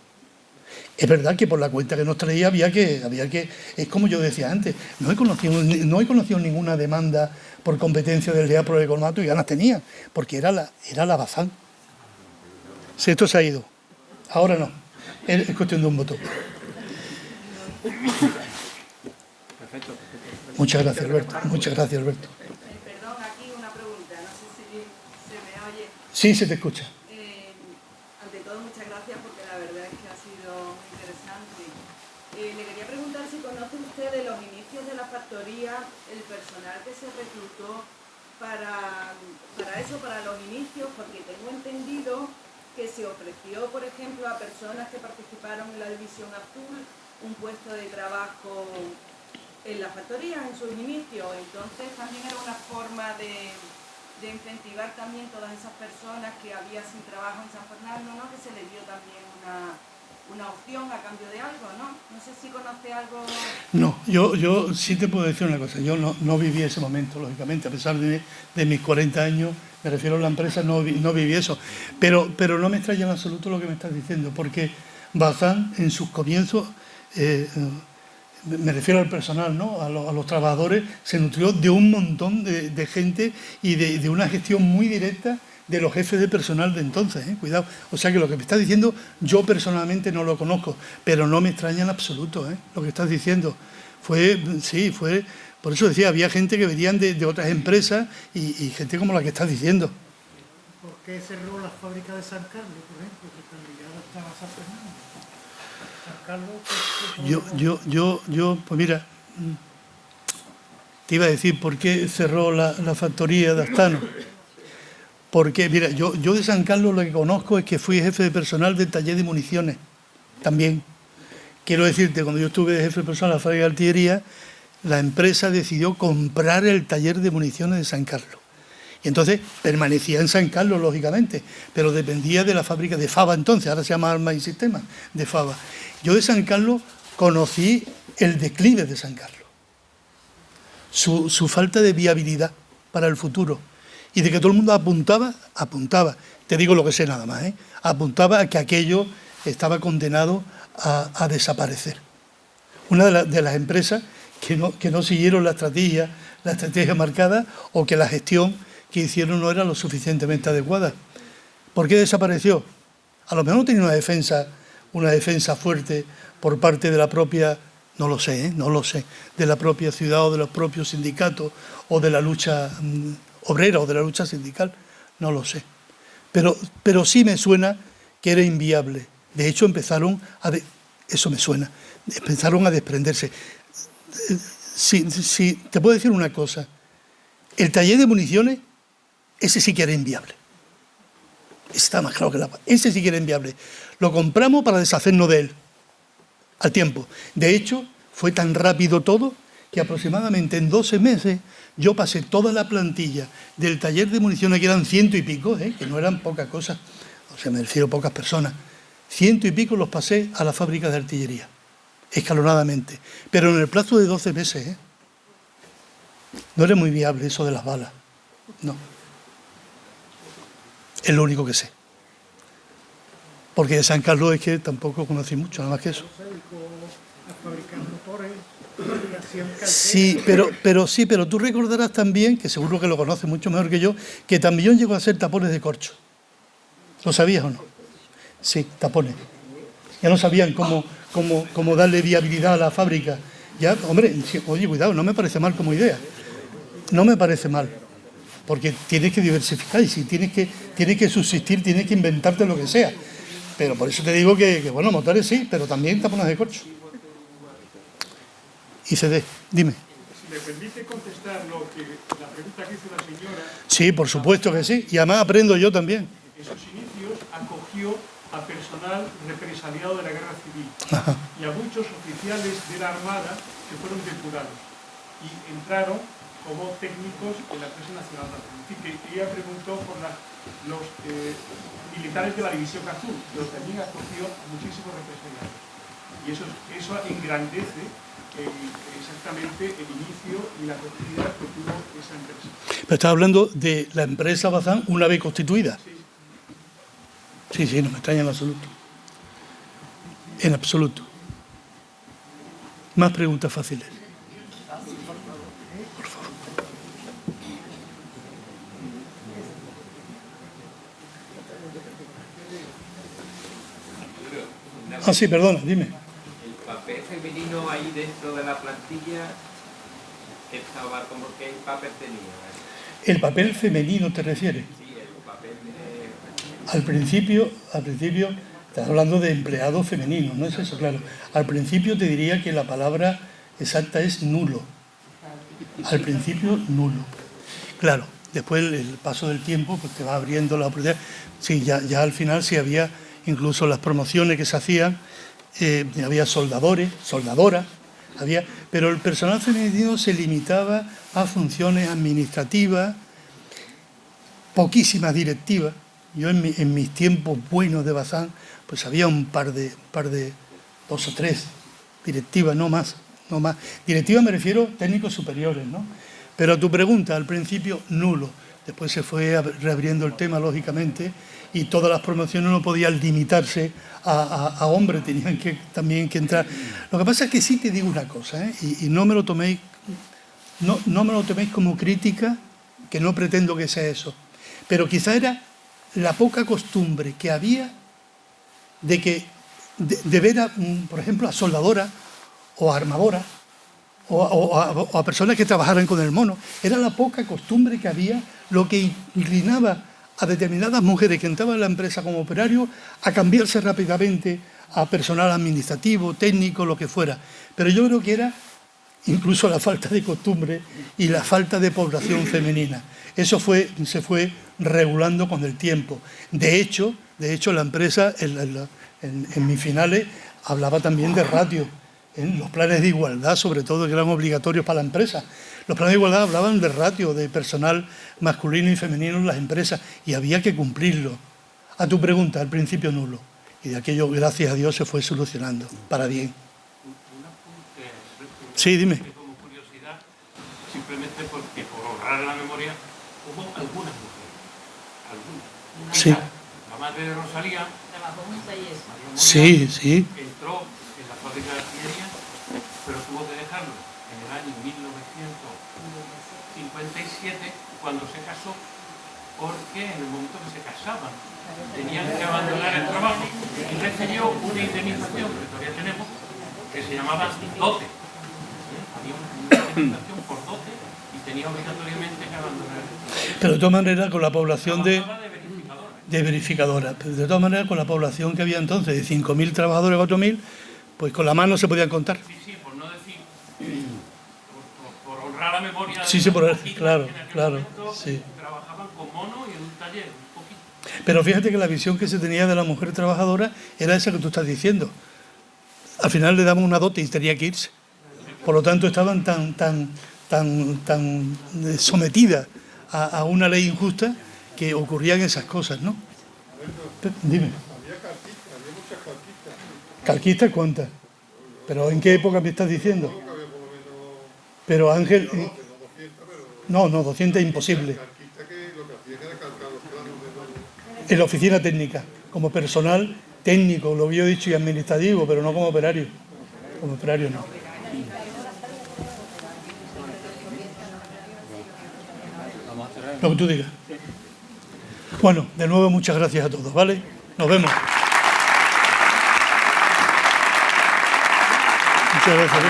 Es verdad que por la cuenta que nos traía había que es como yo decía antes, no he conocido ninguna demanda por competencia del DEA por el colmato, y ganas tenía, porque era la Bazán. Si esto se ha ido, ahora no, es cuestión de un voto. Perfecto. Muchas gracias, Alberto. Muchas gracias, Alberto. Perdón, aquí una pregunta, no sé si se me oye. Sí, se te escucha. Ante todo, muchas gracias porque la verdad es que ha sido muy interesante. Le quería preguntar si conoce usted de los inicios de la factoría, el personal que se reclutó para los inicios, porque tengo entendido que se ofreció, por ejemplo, a personas que participaron en la División Azul un puesto de trabajo en la factoría en sus inicios. Entonces también era una forma de incentivar también todas esas personas que había sin trabajo en San Fernando, ¿no? Que se les dio también una opción a cambio de algo, ¿no? No sé si conoce algo. No, yo sí te puedo decir una cosa. Yo no viví ese momento, lógicamente, a pesar de mis 40 años, me refiero a la empresa, no viví eso. Pero no me extraña en absoluto lo que me estás diciendo, porque Bazán en sus comienzos, me refiero al personal, ¿no? A los trabajadores, se nutrió de un montón de gente y de una gestión muy directa de los jefes de personal de entonces, cuidado. O sea que lo que me estás diciendo, yo personalmente no lo conozco, pero no me extraña en absoluto, lo que estás diciendo. Fue, por eso decía, había gente que venían de otras empresas y gente como la que estás diciendo. ¿Por qué cerró la fábrica de San Carlos, por ejemplo, que tan ligada estaba a San Fernando? Yo, pues mira, te iba a decir por qué cerró la factoría de Astano. Porque, mira, yo de San Carlos lo que conozco es que fui jefe de personal del taller de municiones, también. Quiero decirte, cuando yo estuve de jefe de personal en la fábrica de artillería, la empresa decidió comprar el taller de municiones de San Carlos. Y entonces permanecía en San Carlos, lógicamente, pero dependía de la fábrica de Fava entonces, ahora se llama Armas y Sistemas, de Fava. Yo de San Carlos conocí el declive de San Carlos, su falta de viabilidad para el futuro, y de que todo el mundo apuntaba, te digo lo que sé nada más, apuntaba a que aquello estaba condenado a desaparecer. Una de las empresas que no siguieron la estrategia marcada, o que la gestión que hicieron no era lo suficientemente adecuada. ¿Por qué desapareció? A lo mejor no tenía una defensa fuerte por parte de la propia, no lo sé, de la propia ciudad o de los propios sindicatos o de la lucha obrera o de la lucha sindical, no lo sé. Pero sí me suena que era inviable. De hecho, empezaron a desprenderse. Sí, te puedo decir una cosa. El taller de municiones, ese sí que era inviable. Está más claro que el agua. Ese sí que era inviable. Lo compramos para deshacernos de él, al tiempo. De hecho, fue tan rápido todo que aproximadamente en 12 meses yo pasé toda la plantilla del taller de municiones, que eran 100 y pico, que no eran pocas cosas, o sea, me refiero a pocas personas, 100 y pico los pasé a la fábrica de artillería, escalonadamente, pero en el plazo de 12 meses. No era muy viable eso de las balas, no. Es lo único que sé. Porque de San Carlos es que tampoco conocí mucho, nada más que eso. Sí, pero tú recordarás también, que seguro que lo conoces mucho mejor que yo, que también llegó a hacer tapones de corcho. ¿Lo sabías o no? Sí, tapones. Ya no sabían cómo darle viabilidad a la fábrica. Ya, hombre, oye, cuidado, no me parece mal como idea. No me parece mal. Porque tienes que diversificar y si tienes que subsistir, tienes que inventarte lo que sea. Pero por eso te digo que bueno, motores sí, pero también tapones de corcho. Y CD, dime. Si me permite contestar la pregunta que hizo la señora. Sí, por supuesto que sí. Y además aprendo yo también. En esos inicios acogió a personal represaliado de la guerra civil y a muchos oficiales de la Armada que fueron depurados y entraron como técnicos en la Empresa Nacional de Azul. Es decir, que ella preguntó por los militares de la División Azul, pero también acogió a muchísimos represaliados. Y eso engrandece exactamente el inicio y la acogida que tuvo esa empresa. Pero estás hablando de la empresa Bazán una vez constituida. Sí, no me extraña en absoluto. En absoluto. Más preguntas fáciles. Por favor. Ah, sí, perdona, dime. El papel femenino ahí dentro de la plantilla, ¿qué papel tenía? ¿El papel femenino te refieres? Sí, el papel Al principio, estás hablando de empleado femenino, ¿no es eso? Claro. Al principio te diría que la palabra exacta es nulo. Al principio, nulo. Claro, después el paso del tiempo pues te va abriendo la oportunidad. Sí, ya al final sí había incluso las promociones que se hacían, había soldadores, soldadoras, pero el personal femenino se limitaba a funciones administrativas, poquísimas directivas. Yo en mis tiempos buenos de Bazán, pues había un par de 2 o 3 directivas, no más. Directivas me refiero técnicos superiores, ¿no? Pero a tu pregunta, al principio, nulo. Después se fue reabriendo el tema, lógicamente, y todas las promociones no podían limitarse a hombres, tenían también que entrar. Lo que pasa es que sí te digo una cosa, y no me lo toméis como crítica, que no pretendo que sea eso, pero quizá era la poca costumbre que había de ver, por ejemplo, a soldadoras o a armadoras o a personas que trabajaran con el mono. Era la poca costumbre que había, lo que inclinaba a determinadas mujeres que entraban en la empresa como operarios a cambiarse rápidamente a personal administrativo, técnico, lo que fuera. Pero yo creo que era incluso la falta de costumbre y la falta de población femenina. Eso se fue regulando con el tiempo. De hecho la empresa en mis finales hablaba también de ratio. En los planes de igualdad, sobre todo, que eran obligatorios para la empresa. Los planes de igualdad hablaban de ratio, de personal masculino y femenino en las empresas, y había que cumplirlo. A tu pregunta, al principio nulo. Y de aquello, gracias a Dios, se fue solucionando para bien. Sí, dime. Como curiosidad, simplemente porque por honrar la memoria, hubo algunas mujeres. Algunas. Sí. La madre de Rosalía, Sí. entró en la fábrica de artillería, pero tuvo que dejarlo en el año 1957, cuando se casó, porque en el momento que se casaban tenían que abandonar el trabajo y recibió una indemnización, que todavía tenemos, que se llamaba dote. Había una indemnización por dote y tenía obligatoriamente que abandonar el trabajo. Pero de todas maneras, con la población de verificadora. verificadoras. De todas maneras, con la población que había entonces, de 5.000 trabajadores, 4.000, pues con la mano se podían contar. Sí, por no decir, por honrar la memoria. Sí, claro, sí. Trabajaban con mono y en un taller, un poquito. Pero fíjate que la visión que se tenía de la mujer trabajadora era esa que tú estás diciendo. Al final le daban una dote y tenía que irse. Por lo tanto, estaban tan sometidas a una ley injusta que ocurrían esas cosas, ¿no? Dime. Había muchas calquistas. ¿Calquistas cuántas? ¿Pero en qué época me estás diciendo? Pero Ángel... No, 200 es imposible. En la oficina técnica, como personal técnico, lo había dicho, y administrativo, pero no como operario. Como operario no. Lo que tú digas. Bueno, de nuevo muchas gracias a todos, ¿vale? Nos vemos. Muchas gracias.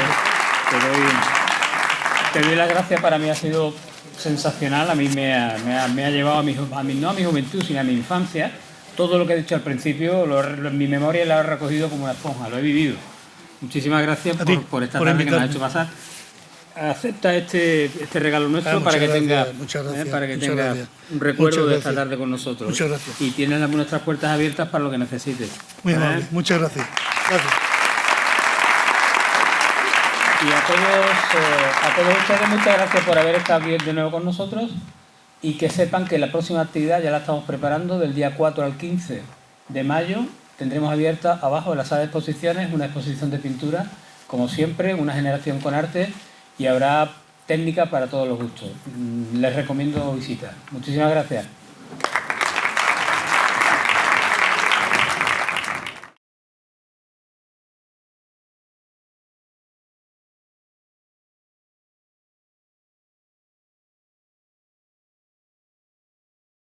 Te doy las gracias, para mí ha sido sensacional, a mí me ha llevado a mi juventud, sino a mi infancia. Todo lo que he dicho al principio, mi memoria la he recogido como una esponja, lo he vivido. Muchísimas gracias por esta tarde que nos ha hecho pasar. acepta este regalo nuestro para que tenga un recuerdo de esta tarde con nosotros. Muchas gracias. Y tienes nuestras puertas abiertas para lo que necesites. Muy amable. Muchas gracias. Gracias. Y a todos ustedes, muchas gracias por haber estado aquí de nuevo con nosotros, y que sepan que la próxima actividad ya la estamos preparando. Del día 4 al 15 de mayo tendremos abierta abajo en la sala de exposiciones una exposición de pintura, como siempre, una generación con arte, y habrá técnica para todos los gustos. Les recomiendo visitar. Muchísimas gracias.